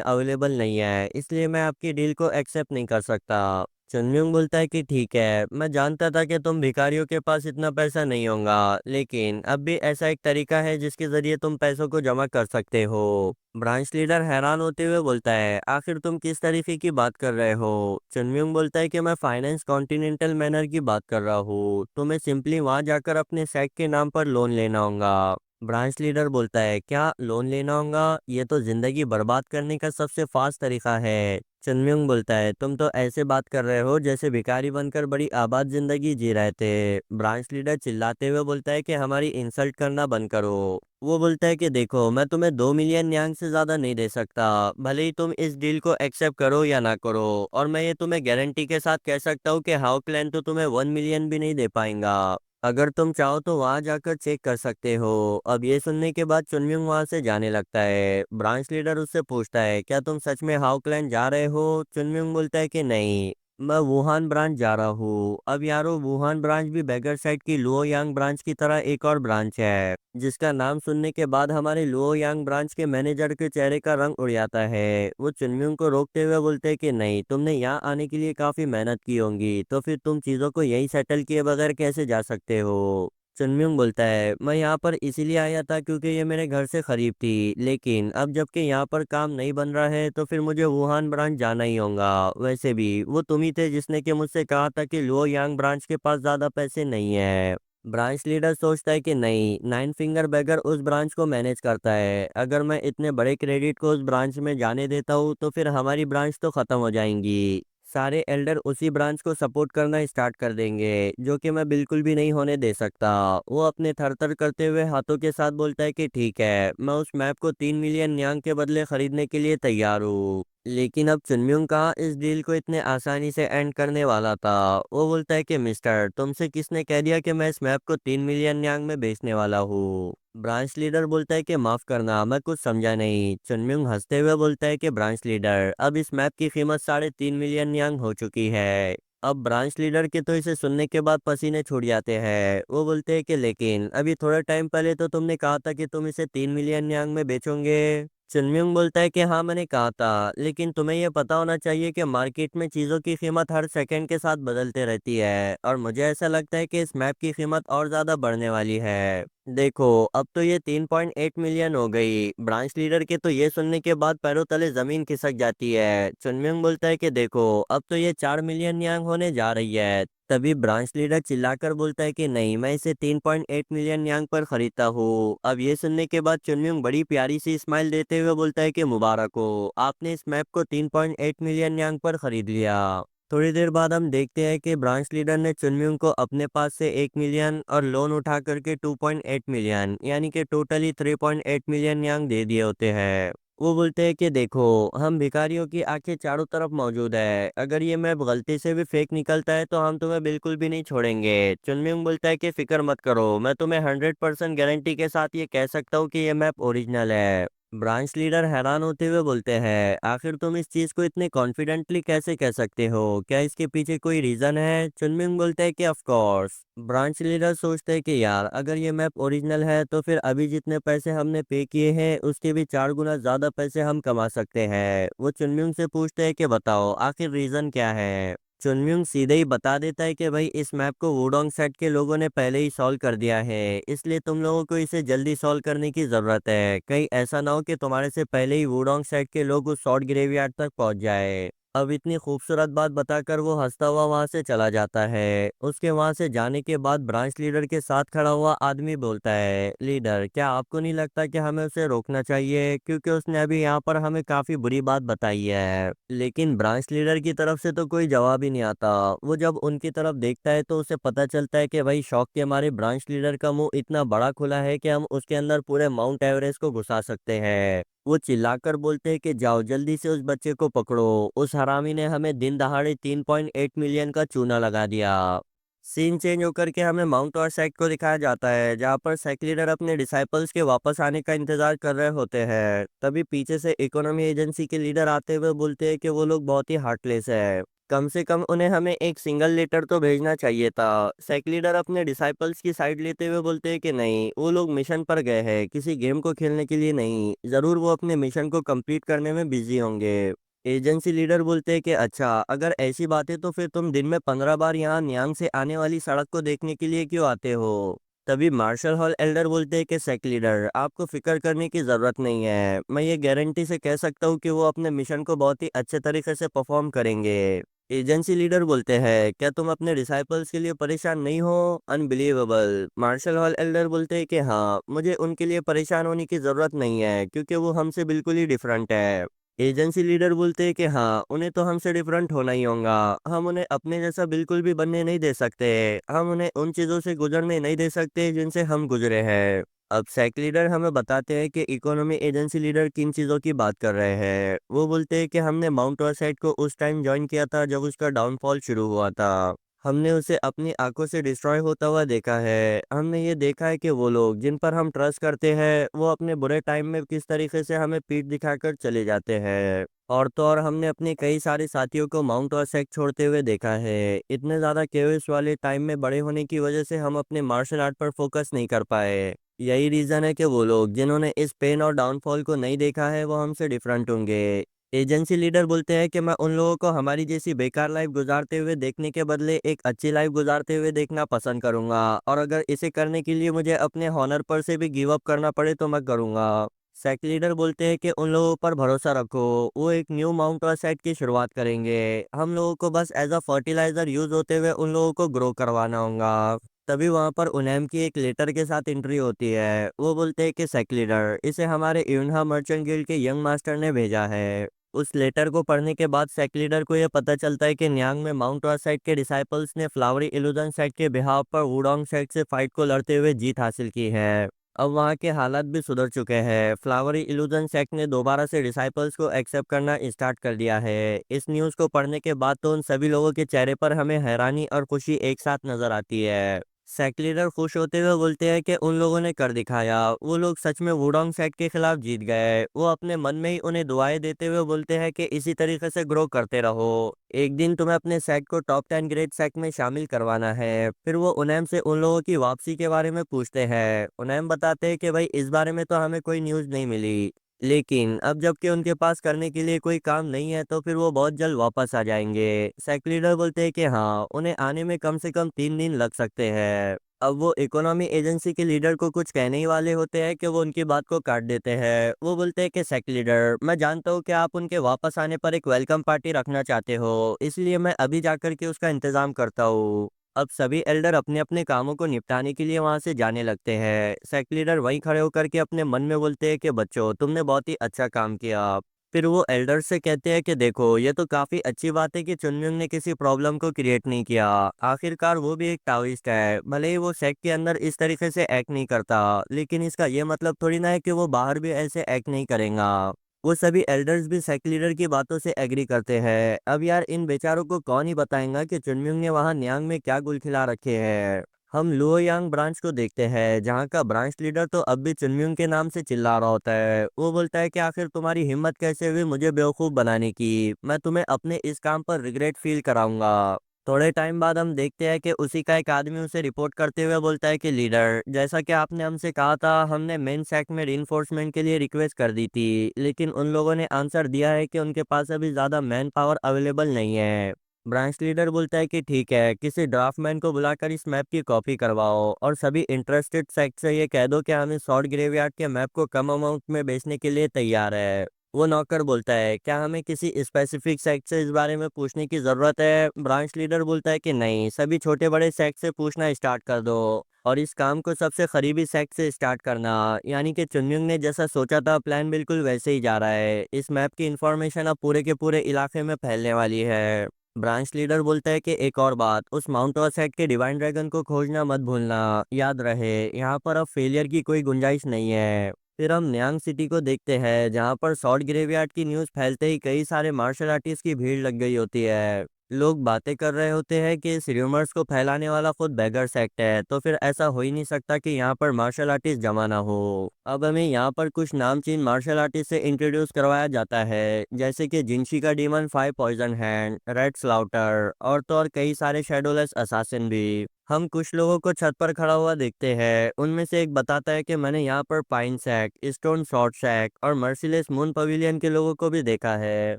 अवेलेबल नहीं है, इसलिए मैं आपकी डील को एक्सेप्ट नहीं कर सकता। चुनम्युंग बोलता है कि ठीक है, मैं जानता था कि तुम भिखारियों के पास इतना पैसा नहीं होगा, लेकिन अब भी ऐसा एक तरीका है जिसके जरिए तुम पैसों को जमा कर सकते हो। ब्रांच लीडर हैरान होते हुए बोलता है, आखिर तुम किस तरीके की बात कर रहे हो? चुनम्युंग बोलता है कि मैं फाइनेंस कॉन्टिनेंटल मैनर की बात कर रहा हूँ, तुम्हें सिंपली वहां जाकर अपने सेट के नाम पर लोन लेना होगा। ब्रांच लीडर बोलता है, क्या लोन लेना होगा? ये तो जिंदगी बर्बाद करने का सबसे फास्ट तरीका है। चुनम्युंग बोलता है, तुम तो ऐसे बात कर रहे हो जैसे भिखारी बनकर बड़ी आबाद जिंदगी जी रहे थे। ब्रांच लीडर चिल्लाते हुए बोलता है कि हमारी इंसल्ट करना बंद करो। वो बोलता है कि देखो, मैं तुम्हें 2 मिलियन यांग से ज्यादा नहीं दे सकता, भले ही तुम इस डील को एक्सेप्ट करो या ना करो। और मैं ये तुम्हें गारंटी के साथ कह सकता हूँ कि हाउ क्लैन तो तुम्हें 1 मिलियन भी नहीं दे पाएगा। अगर तुम चाहो तो वहां जाकर चेक कर सकते हो। अब ये सुनने के बाद चुनमिंग वहां से जाने लगता है। ब्रांच लीडर उससे पूछता है, क्या तुम सच में हाउकलैंड जा रहे हो? चुनमिंग बोलता है कि नहीं, मैं वुहान ब्रांच जा रहा हूँ। अब यारो, वुहान ब्रांच भी बेगर साइड की लुओ यांग ब्रांच की तरह एक और ब्रांच है, जिसका नाम सुनने के बाद हमारे लुओ यांग ब्रांच के मैनेजर के चेहरे का रंग उड़ जाता है। वो चुनमिंग को रोकते हुए बोलते हैं कि नहीं, तुमने यहाँ आने के लिए काफी मेहनत की होगी, तो फिर तुम चीजों को यही सेटल किए बगैर कैसे जा सकते हो? चुनम्युंग बोलता है, मैं यहाँ पर इसीलिए आया था क्योंकि ये मेरे घर से करीब थी, लेकिन अब जबकि यहाँ पर काम नहीं बन रहा है तो फिर मुझे वुहान ब्रांच जाना ही होगा। वैसे भी वो तुम ही थे जिसने कि मुझसे कहा था कि लुओ यांग ब्रांच के पास ज्यादा पैसे नहीं है। ब्रांच लीडर सोचता है कि नहीं, 9 फिंगर बैगर उस ब्रांच को मैनेज करता है, अगर मैं इतने बड़े क्रेडिट को उस ब्रांच में जाने देता हूँ तो फिर हमारी ब्रांच तो खत्म हो जाएंगी। सारे एल्डर उसी ब्रांच को सपोर्ट करना स्टार्ट कर देंगे, जो कि मैं बिल्कुल भी नहीं होने दे सकता। वो अपने थरथर करते हुए हाथों के साथ बोलता है कि ठीक है, मैं उस मैप को 3 मिलियन न्यांग के बदले खरीदने के लिए तैयार हूँ। लेकिन अब चुनम्युंग कहाँ इस डील को इतने आसानी से एंड करने वाला था। वो बोलता है कि मिस्टर, तुमसे किसने कह दिया कि मैं इस मैप को 3 मिलियन न्यांग में बेचने वाला हूँ? ब्रांच लीडर बोलता है कि माफ करना, मैं कुछ समझा नहीं। चुनम्युंग हंसते हुए बोलता है कि ब्रांच लीडर, अब इस मैप की कीमत 3.5 मिलियन यांग हो चुकी है। अब ब्रांच लीडर के तो इसे सुनने के बाद पसीने छूट जाते हैं। वो बोलते हैं कि लेकिन अभी थोड़ा टाइम पहले तो तुमने कहा था कि तुम इसे 3 मिलियन यांग में बेचोगे। चुनम्युंग बोलता है कि हाँ, मैंने कहा था, लेकिन तुम्हें यह पता होना चाहिए कि मार्केट में चीज़ों की कीमत हर सेकंड के साथ बदलते रहती है, और मुझे ऐसा लगता है कि इस मैप की कीमत और ज़्यादा बढ़ने वाली है। देखो, अब तो ये 3.8 मिलियन हो गई। ब्रांच लीडर के तो ये सुनने के बाद पैरों तले जमीन खिसक जाती है। चुनमिंग बोलता है कि देखो, अब तो ये 4 मिलियन यांग होने जा रही है। तभी ब्रांच लीडर चिल्लाकर बोलता है कि नहीं, मैं इसे 3.8 मिलियन यांग पर खरीदता हूँ। अब ये सुनने के बाद चुनमिंग बड़ी प्यारी सी स्माइल देते हुए बोलता है कि मुबारक हो, आपने इस मैप को 3.8 मिलियन यांग पर खरीद लिया। थोड़ी देर बाद हम देखते हैं कि ब्रांच लीडर ने चुनम्युंग को अपने पास से 1 मिलियन और लोन उठा करके 2.8 मिलियन, यानी कि टोटली 3.8 मिलियन यांग दे दिए होते हैं। वो बोलते हैं कि देखो, हम भिखारियों की आंखें चारों तरफ मौजूद है, अगर ये मैप गलती से भी फेक निकलता है तो हम तुम्हें बिल्कुल भी नहीं छोड़ेंगे। चुनमिंग बोलता है कि फिक्र मत करो, मैं तुम्हें 100% गारंटी के साथ ये कह सकता हूँ कि ये मैप ओरिजिनल है। ब्रांच लीडर हैरान होते हुए बोलते हैं, आखिर तुम इस चीज को इतने कॉन्फिडेंटली कैसे कह सकते हो, क्या इसके पीछे कोई रीजन है? चुनमिंग बोलते हैं कि ऑफ कोर्स। ब्रांच लीडर सोचते हैं कि यार, अगर ये मैप ओरिजिनल है तो फिर अभी जितने पैसे हमने पे किए हैं उसके भी 4 गुना ज्यादा पैसे हम कमा सकते हैं। वो चुनमिंग से पूछते हैं कि बताओ आखिर रीजन क्या है। चुनम्यूंग सीधे ही बता देता है कि भाई, इस मैप को वुडोंग सेट के लोगों ने पहले ही सॉल्व कर दिया है, इसलिए तुम लोगों को इसे जल्दी सॉल्व करने की जरूरत है, कहीं ऐसा ना हो कि तुम्हारे से पहले ही वुडोंग सेट के लोग उस शॉर्ट ग्रेवयार्ड तक पहुंच जाए। अब इतनी खूबसूरत बात बताकर वो हंसता हुआ वहां से चला जाता है। उसके वहां से जाने के बाद ब्रांच लीडर के साथ खड़ा हुआ आदमी बोलता है, लीडर, क्या आपको नहीं लगता कि हमें उसे रोकना चाहिए, क्योंकि उसने अभी यहाँ पर हमें काफी बुरी बात बताई है। लेकिन ब्रांच लीडर की तरफ से तो कोई जवाब ही नहीं आता। वो जब उनकी तरफ देखता है तो उसे पता चलता है कि भाई, शौक के हमारे ब्रांच लीडर का मुंह इतना बड़ा खुला है कि हम उसके अंदर पूरे माउंट एवरेस्ट को घुसा सकते हैं। वो चिल्लाकर बोलते हैं कि जाओ जल्दी से उस बच्चे को पकड़ो, उस हरामी ने हमें दिन दहाड़े 3.8 मिलियन का चूना लगा दिया। सीन चेंज होकर के हमें माउंट और साइड को दिखाया जाता है, जहाँ पर सेक लीडर अपने डिसाइपल्स के वापस आने का इंतजार कर रहे होते हैं। तभी पीछे से इकोनॉमी एजेंसी के लीडर आते हुए बोलते हैं कि वो लोग बहुत ही हार्टलेस है, कम से कम उन्हें हमें एक सिंगल लेटर तो भेजना चाहिए था। सेक लीडर अपने डिसाइपल्स की साइड लेते हुए बोलते हैं कि नहीं, वो लोग मिशन पर गए हैं, किसी गेम को खेलने के लिए नहीं, जरूर वो अपने मिशन को कंप्लीट करने में बिजी होंगे। एजेंसी लीडर बोलते हैं कि अच्छा, अगर ऐसी बात है तो फिर तुम दिन में 15 बार यहाँ न्यांग से आने वाली सड़क को देखने के लिए क्यों आते हो? तभी मार्शल हॉल एल्डर बोलते हैं कि सेक लीडर, आपको फिक्र करने की जरूरत नहीं है, मैं ये गारंटी से कह सकता हूँ कि वो अपने मिशन को बहुत ही अच्छे तरीके से परफॉर्म करेंगे। एजेंसी लीडर बोलते हैं, क्या तुम अपने डिसाइपल्स के लिए परेशान नहीं हो? अनबिलीवेबल। मार्शल हॉल एल्डर बोलते हैं कि हाँ, मुझे उनके लिए परेशान होने की जरूरत नहीं है, क्योंकि वो हमसे बिल्कुल ही डिफरेंट है। एजेंसी लीडर बोलते हैं कि हाँ, उन्हें तो हमसे डिफरेंट होना ही होगा, हम उन्हें अपने जैसा बिल्कुल भी बनने नहीं दे सकते, हम उन्हें उन चीज़ों से गुजरने नहीं दे सकते जिनसे हम गुजरे हैं। अब सेक लीडर हमें बताते हैं कि इकोनॉमी एजेंसी लीडर किन चीज़ों की बात कर रहे हैं। वो बोलते हैं कि हमने माउंट वर्साइड को उस टाइम ज्वाइन किया था जब उसका डाउनफॉल शुरू हुआ था। हमने उसे अपनी आंखों से डिस्ट्रॉय होता हुआ देखा है। हमने ये देखा है कि वो लोग जिन पर हम ट्रस्ट करते हैं वो अपने बुरे टाइम में किस तरीके से हमें पीठ दिखाकर चले जाते हैं। और तो और, हमने अपने कई सारे साथियों को माउंट वर्साइड छोड़ते हुए देखा है। इतने ज़्यादा केओस वाले टाइम में बड़े होने की वजह से हम अपने मार्शल आर्ट पर फोकस नहीं कर पाए। यही रीज़न है कि वो लोग जिन्होंने इस पेन और डाउनफॉल को नहीं देखा है वो हमसे डिफरेंट होंगे। एजेंसी लीडर बोलते हैं कि मैं उन लोगों को हमारी जैसी बेकार लाइफ गुजारते हुए देखने के बदले एक अच्छी लाइफ गुजारते हुए देखना पसंद करूंगा, और अगर इसे करने के लिए मुझे अपने हॉनर पर से भी गिव अप करना पड़े तो मैं करूंगा। सेक लीडर बोलते हैं कि उन लोगों पर भरोसा रखो, वो एक न्यू माउंट और सेट की शुरुआत करेंगे, हम लोगों को बस एज अ फर्टिलाइजर यूज होते हुए उन लोगों को ग्रो करवाना होगा। तभी वहां पर उनैम की एक लेटर के साथ एंट्री होती है। वो बोलते हैं कि सेक लीडर, इसे हमारे यूनहा मर्चेंट गिल्ड के यंग मास्टर ने भेजा है। उस लेटर को पढ़ने के बाद सेक लीडर को यह पता चलता है कि न्यांग में माउंट साइड के डिसाइपल्स ने फ्लावरी इल्यूजन साइड के बिहाव पर वुडोंग साइड से फाइट को लड़ते हुए जीत हासिल की है। अब वहाँ के हालात भी सुधर चुके हैं। फ्लावरी इल्यूजन सेक्ट ने दोबारा से डिसाइपल्स को एक्सेप्ट करना स्टार्ट कर दिया है। इस न्यूज़ को पढ़ने के बाद तो उन सभी लोगों के चेहरे पर हमें हैरानी और खुशी एक साथ नजर आती है। सेक्ट लीडर खुश होते हुए बोलते हैं कि उन लोगों ने कर दिखाया, वो लोग सच में वुडोंग सेक्ट के खिलाफ जीत गए। वो अपने मन में ही उन्हें दुआएं देते हुए बोलते हैं कि इसी तरीके से ग्रो करते रहो, एक दिन तुम्हें अपने सेट को टॉप 10 ग्रेड सेट में शामिल करवाना है। फिर वो उनैम से उन लोगों की वापसी के बारे में पूछते हैं। उनैम बताते हैं कि भाई, इस बारे में तो हमें कोई न्यूज़ नहीं मिली, लेकिन अब जबकि उनके पास करने के लिए कोई काम नहीं है तो फिर वो बहुत जल्द वापस आ जाएंगे। सेक लीडर बोलते हैं कि हाँ, उन्हें आने में कम से कम 3 दिन लग सकते हैं। अब वो इकोनॉमी एजेंसी के लीडर को कुछ कहने ही वाले होते हैं कि वो उनकी बात को काट देते हैं। वो बोलते हैं कि सेक लीडर, मैं जानता हूँ कि आप उनके वापस आने पर एक वेलकम पार्टी रखना चाहते हो, इसलिए मैं अभी जाकर के उसका इंतजाम करता हूँ। अब सभी एल्डर अपने अपने कामों को निपटाने के लिए वहां से जाने लगते हैं। सेक लीडर वहीं खड़े होकर के अपने मन में बोलते हैं कि बच्चों, तुमने बहुत ही अच्छा काम किया। फिर वो एल्डर से कहते हैं कि देखो, ये तो काफी अच्छी बात है कि चुनमिंग ने किसी प्रॉब्लम को क्रिएट नहीं किया, आखिरकार वो भी एक टाओइस्ट है, भले ही वो सेक्ट के अंदर इस तरीके से एक्ट नहीं करता, लेकिन इसका ये मतलब थोड़ी ना है कि वो बाहर भी ऐसे एक्ट नहीं करेगा। वो सभी एल्डर्स भी सेक्ट लीडर की बातों से एग्री करते हैं। अब यार इन बेचारों को कौन ही बताएगा कि चुनमिंग ने वहां न्यांग में क्या गुल खिला रखे हैं। हम लुओयांग ब्रांच को देखते हैं, जहाँ का ब्रांच लीडर तो अब भी चुनमिंग के नाम से चिल्ला रहा होता है। वो बोलता है कि आखिर तुम्हारी हिम्मत कैसे हुई मुझे बेवकूफ बनाने की, मैं तुम्हें अपने इस काम पर रिग्रेट फील कराऊंगा। थोड़े टाइम बाद हम देखते हैं कि उसी का एक आदमी उसे रिपोर्ट करते हुए बोलता है कि लीडर, जैसा कि आपने हमसे कहा था, हमने मेन सेक्ट में रिइंफोर्समेंट के लिए रिक्वेस्ट कर दी थी, लेकिन उन लोगों ने आंसर दिया है कि उनके पास अभी ज़्यादा मैन पावर अवेलेबल नहीं है। ब्रांच लीडर बोलता है कि ठीक है, किसी ड्राफ्टमैन को बुलाकर इस मैप की कॉपी करवाओ और सभी इंटरेस्टेड सेक्ट से ये कह दो कि हम इस शॉर्ट ग्रेवयार्ड के मैप को कम अमाउंट में बेचने के लिए तैयार है। वो नौकर बोलता है, क्या हमें किसी स्पेसिफिक सेक्ट से इस बारे में पूछने की जरूरत है? ब्रांच लीडर बोलता है कि नहीं, सभी छोटे बड़े सेक्ट से पूछना स्टार्ट कर दो, और इस काम को सबसे करीबी सेक्ट से स्टार्ट करना। यानी कि चुनयुंग ने जैसा सोचा था प्लान बिल्कुल वैसे ही जा रहा है। इस मैप की इंफॉर्मेशन अब पूरे के पूरे इलाके में फैलने वाली है। ब्रांच लीडर बोलता है कि एक और बात, उस माउंट और सेट के डिवाइन ड्रैगन को खोजना मत भूलना। याद रहे, यहाँ पर अब फेलियर की कोई गुंजाइश नहीं है। फिर हम न्यांग सिटी को देखते हैं, जहाँ पर सॉल्ट ग्रेवयार्ड की न्यूज़ फैलते ही कई सारे मार्शल आर्टिस्ट की भीड़ लग गई होती है। लोग बातें कर रहे होते हैं कि इस र्यूमर्स को फैलाने वाला खुद बेगर सेक्ट है, तो फिर ऐसा हो ही नहीं सकता कि यहाँ पर मार्शल आर्टिस्ट जमा ना हो। अब हमें यहाँ पर कुछ नामचीन मार्शल आर्टिस्ट से इंट्रोड्यूस करवाया जाता है, जैसे कि जिनशी का demon 5 poison hand, red slaughter और तो और कई सारे शेडोलेस असासिन भी। हम कुछ लोगों को छत पर खड़ा हुआ देखते हैं। उनमें से एक बताता है कि मैंने यहाँ पर pine sect, stone short sect और मर्सिलेस मून पवेलियन के लोगों को भी देखा है।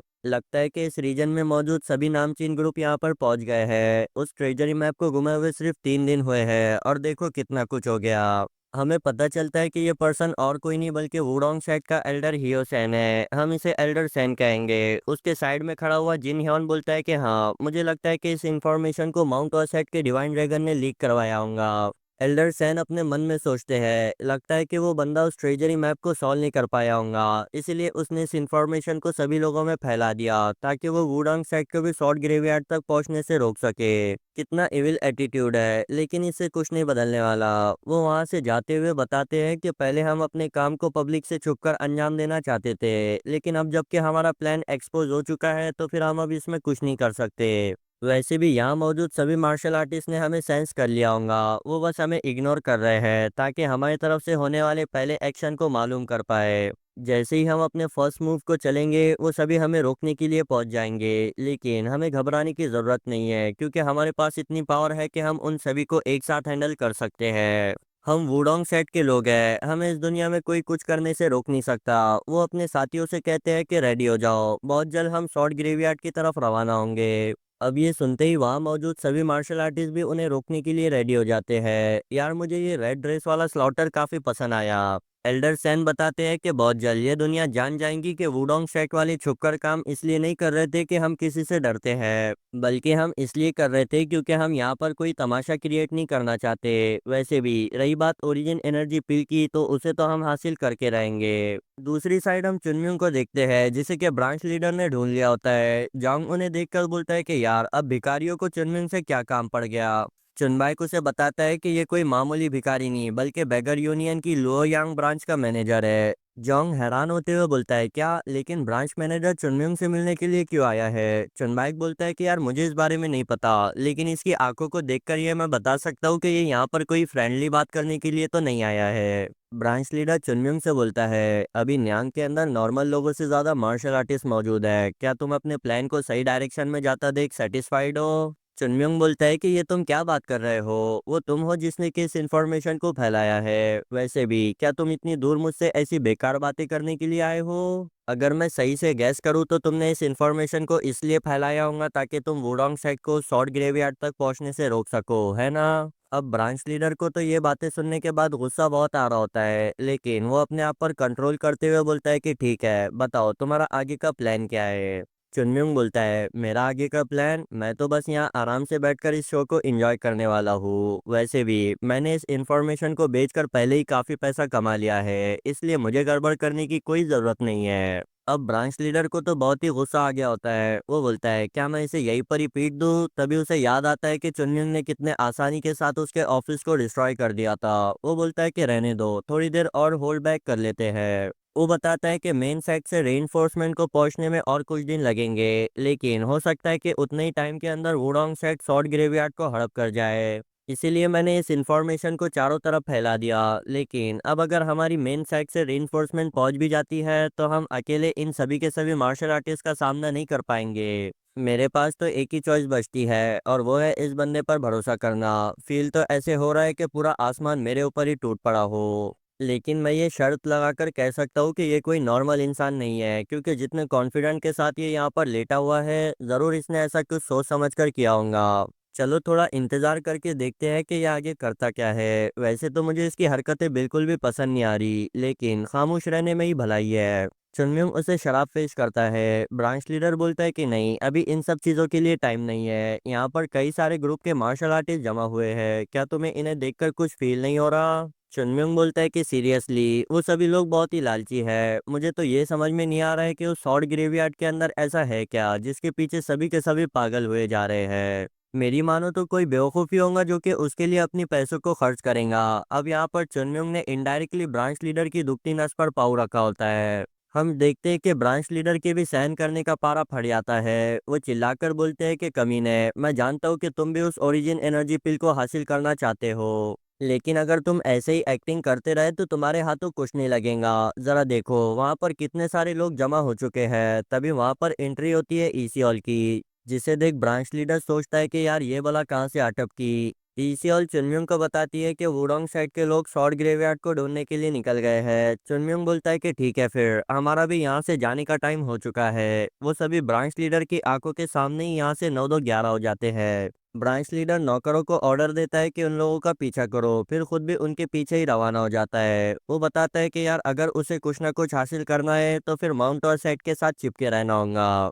लगता है कि इस रीजन में मौजूद सभी नामचीन ग्रुप यहाँ पर पहुंच गए हैं। उस ट्रेजरी मैप को घुमे हुए सिर्फ 3 दिन हुए हैं और देखो कितना कुछ हो गया। हमें पता चलता है कि ये पर्सन और कोई नहीं बल्कि वुडोंग सेट का एल्डर हियो सेन है। हम इसे एल्डर सेन कहेंगे। उसके साइड में खड़ा हुआ जिन ह्योन बोलता है कि हाँ, मुझे लगता है कि इस इंफॉर्मेशन को माउंट और सेट के डिवाइन ड्रैगन ने लीक करवाया होगा। एल्डर सैन अपने मन में सोचते हैं, लगता है कि वो बंदा उस ट्रेजरी मैप को सॉल्व नहीं कर पाया होगा, इसलिए उसने इस इंफॉर्मेशन को सभी लोगों में फैला दिया ताकि वो वुडोंग साइड को भी शॉर्ट ग्रेवयार्ड तक पहुंचने से रोक सके। कितना इविल एटीट्यूड है, लेकिन इससे कुछ नहीं बदलने वाला। वो वहां से जाते हुए बताते हैं कि पहले हम अपने काम को पब्लिक से छुपकर अंजाम देना चाहते थे, लेकिन अब जबकि हमारा प्लान एक्सपोज हो चुका है तो फिर हम अब इसमें कुछ नहीं कर सकते। वैसे भी यहाँ मौजूद सभी मार्शल आर्टिस्ट ने हमें सेंस कर लिया होगा, वो बस हमें इग्नोर कर रहे हैं ताकि हमारी तरफ से होने वाले पहले एक्शन को मालूम कर पाए। जैसे ही हम अपने फर्स्ट मूव को चलेंगे वो सभी हमें रोकने के लिए पहुंच जाएंगे, लेकिन हमें घबराने की ज़रूरत नहीं है क्योंकि हमारे पास इतनी पावर है कि हम उन सभी को एक साथ हैंडल कर सकते हैं। हम वुडोंग सेट के लोग हैं, हमें इस दुनिया में कोई कुछ करने से रोक नहीं सकता। वो अपने साथियों से कहते हैं कि रेडी हो जाओ, बहुत जल्द हम शॉर्ट ग्रेवयार्ड की तरफ रवाना होंगे। अब ये सुनते ही वहां मौजूद सभी मार्शल आर्टिस्ट भी उन्हें रोकने के लिए रेडी हो जाते हैं। यार मुझे ये रेड ड्रेस वाला स्लॉटर काफी पसंद आया। एल्डर सैन बताते हैं कि बहुत जल्द ये दुनिया जान जाएंगी कि वुडोंग सेट वाले छुपकर काम इसलिए नहीं कर रहे थे कि हम किसी से डरते हैं, बल्कि हम इसलिए कर रहे थे क्योंकि हम यहाँ पर कोई तमाशा क्रिएट नहीं करना चाहते। वैसे भी रही बात ओरिजिन एनर्जी पिल की, तो उसे तो हम हासिल करके रहेंगे। दूसरी साइड हम चुनम्यूंग को देखते हैं, जिसे कि ब्रांच लीडर ने ढूंढ लिया होता है। जांग उन्हें देखकर बोलता है कि यार अब भिखारियों को चुनम्यूंग से क्या काम पड़ गया। चुनबाइक उसे बताता है कि ये कोई मामूली भिखारी नहीं बल्कि बेगर यूनियन की लोयांग ब्रांच का मैनेजर है। जोंग हैरान होते हुए बोलता है, क्या, लेकिन ब्रांच मैनेजर चुनम्यूंग से मिलने के लिए क्यों आया है? चुनबाइक बोलता है कि यार मुझे इस बारे में नहीं पता, लेकिन इसकी आंखों को देखकर ये मैं बता सकता हूँ कि ये यहाँ पर कोई फ्रेंडली बात करने के लिए तो नहीं आया है। ब्रांच लीडर चुनम्यूंग से बोलता है, अभी न्यांग के अंदर नॉर्मल लोगों से ज्यादा मार्शल आर्टिस्ट मौजूद है, क्या तुम अपने प्लान को सही डायरेक्शन में जाता देख सेटिस्फाइड हो? चुनम्यूंग बोलता है कि ये तुम क्या बात कर रहे हो, वो तुम हो जिसने कि इस इन्फॉर्मेशन को फैलाया है। वैसे भी क्या तुम इतनी दूर मुझसे ऐसी बेकार बातें करने के लिए आए हो? अगर मैं सही से गैस करूँ तो तुमने इस इन्फॉर्मेशन को इसलिए फैलाया होगा ताकि तुम वुडोंग साइड को शॉर्ट ग्रेवयार्ड तक पहुंचने से रोक सको, है ना? अब ब्रांच लीडर को तो ये बातें सुनने के बाद गुस्सा बहुत आ रहा होता है, लेकिन वो अपने आप पर कंट्रोल करते हुए बोलता है कि ठीक है, बताओ तुम्हारा आगे का प्लान क्या है? चुनम्यूंग बोलता है, मेरा आगे का प्लान, मैं तो बस यहाँ आराम से बैठकर इस शो को एंजॉय करने वाला हूँ। वैसे भी मैंने इस इन्फॉर्मेशन को बेचकर पहले ही काफ़ी पैसा कमा लिया है, इसलिए मुझे गड़बड़ करने की कोई ज़रूरत नहीं है। अब ब्रांच लीडर को तो बहुत ही गुस्सा आ गया होता है। वो बोलता है, क्या मैं इसे यहीं पर ही पीट दूँ? तभी उसे याद आता है कि चुनम्यूंग ने कितने आसानी के साथ उसके ऑफिस को डिस्ट्रॉय कर दिया था। वो बोलता है कि रहने दो, थोड़ी देर और होल्ड बैक कर लेते हैं। वो बताता है कि मेन साइट से रेइंफोर्समेंट को पहुंचने में और कुछ दिन लगेंगे, लेकिन हो सकता है कि उतने ही टाइम के अंदर वुडोंग साइट शॉर्ट ग्रेवयार्ड को हड़प कर जाए। इसीलिए मैंने इस इंफॉर्मेशन को चारों तरफ फैला दिया। लेकिन अब अगर हमारी मेन साइट से रेइंफोर्समेंट पहुंच भी जाती है तो हम अकेले इन सभी के सभी मार्शल आर्टिस्ट का सामना नहीं कर पाएंगे। मेरे पास तो एक ही चॉइस बचती है और वो है इस बंदे पर भरोसा करना। फील तो ऐसे हो रहा है कि पूरा आसमान मेरे ऊपर ही टूट पड़ा हो। लेकिन मैं ये शर्त लगाकर कह सकता हूँ कि ये कोई नॉर्मल इंसान नहीं है, क्योंकि जितने कॉन्फिडेंट के साथ ये यहाँ पर लेटा हुआ है, ज़रूर इसने ऐसा कुछ सोच समझ कर किया होगा। चलो थोड़ा इंतज़ार करके देखते हैं कि ये आगे करता क्या है। वैसे तो मुझे इसकी हरकतें बिल्कुल भी पसंद नहीं आ रही, लेकिन खामोश रहने में ही भलाई है। चुनम्योंग उसे शराब पेश करता है। ब्रांच लीडर बोलता है कि नहीं, अभी इन सब चीज़ों के लिए टाइम नहीं है। यहाँ पर कई सारे ग्रुप के मार्शल आर्टिस्ट जमा हुए हैं, क्या तुम्हें इन्हें देखकर कुछ फील नहीं हो रहा? चुनम्योंग बोलता है कि सीरियसली वो सभी लोग बहुत ही लालची है। मुझे तो ये समझ में नहीं आ रहा है कि उस शॉर्ट ग्रेवयार्ड के अंदर ऐसा है क्या जिसके पीछे सभी के सभी पागल हुए जा रहे हैं। मेरी मानो तो कोई बेवकूफ़ी होगा जो कि उसके लिए अपनी पैसों को खर्च करेगा। अब यहाँ पर चुनम्योंग ने इनडायरेक्टली ब्रांच लीडर की दुखती नस पर पाँव रखा होता है। हम देखते हैं कि ब्रांच लीडर के भी सहन करने का पारा फट जाता है। वो चिल्लाकर बोलते हैं कि कमीने, मैं जानता हूँ कि तुम भी उस ओरिजिन एनर्जी पिल को हासिल करना चाहते हो, लेकिन अगर तुम ऐसे ही एक्टिंग करते रहे तो तुम्हारे हाथों कुछ नहीं लगेगा। जरा देखो वहां पर कितने सारे लोग जमा हो चुके हैं। तभी वहां पर एंट्री होती है ईसीओल की, जिसे देख ब्रांच लीडर सोचता है कि यार ये भला कहाँ से अटकी। ईसीओल चुनम्योंग को बताती है कि वुडोंग साइड के लोग शॉर्ट ग्रेवयार्ड को ढूंढने के लिए निकल गए हैं। चुनम्योंग बोलता है कि ठीक है, फिर हमारा भी यहाँ से जाने का टाइम हो चुका है। वो सभी ब्रांच लीडर की आंखों के सामने ही यहाँ से 9-2-11 हो जाते हैं। ब्रांच लीडर नौकरों को ऑर्डर देता है कि उन लोगों का पीछा करो, फिर खुद भी उनके पीछे ही रवाना हो जाता है। वो बताता है कि यार अगर उसे कुछ ना कुछ हासिल करना है तो फिर माउंट और सेट के साथ चिपके रहना होगा।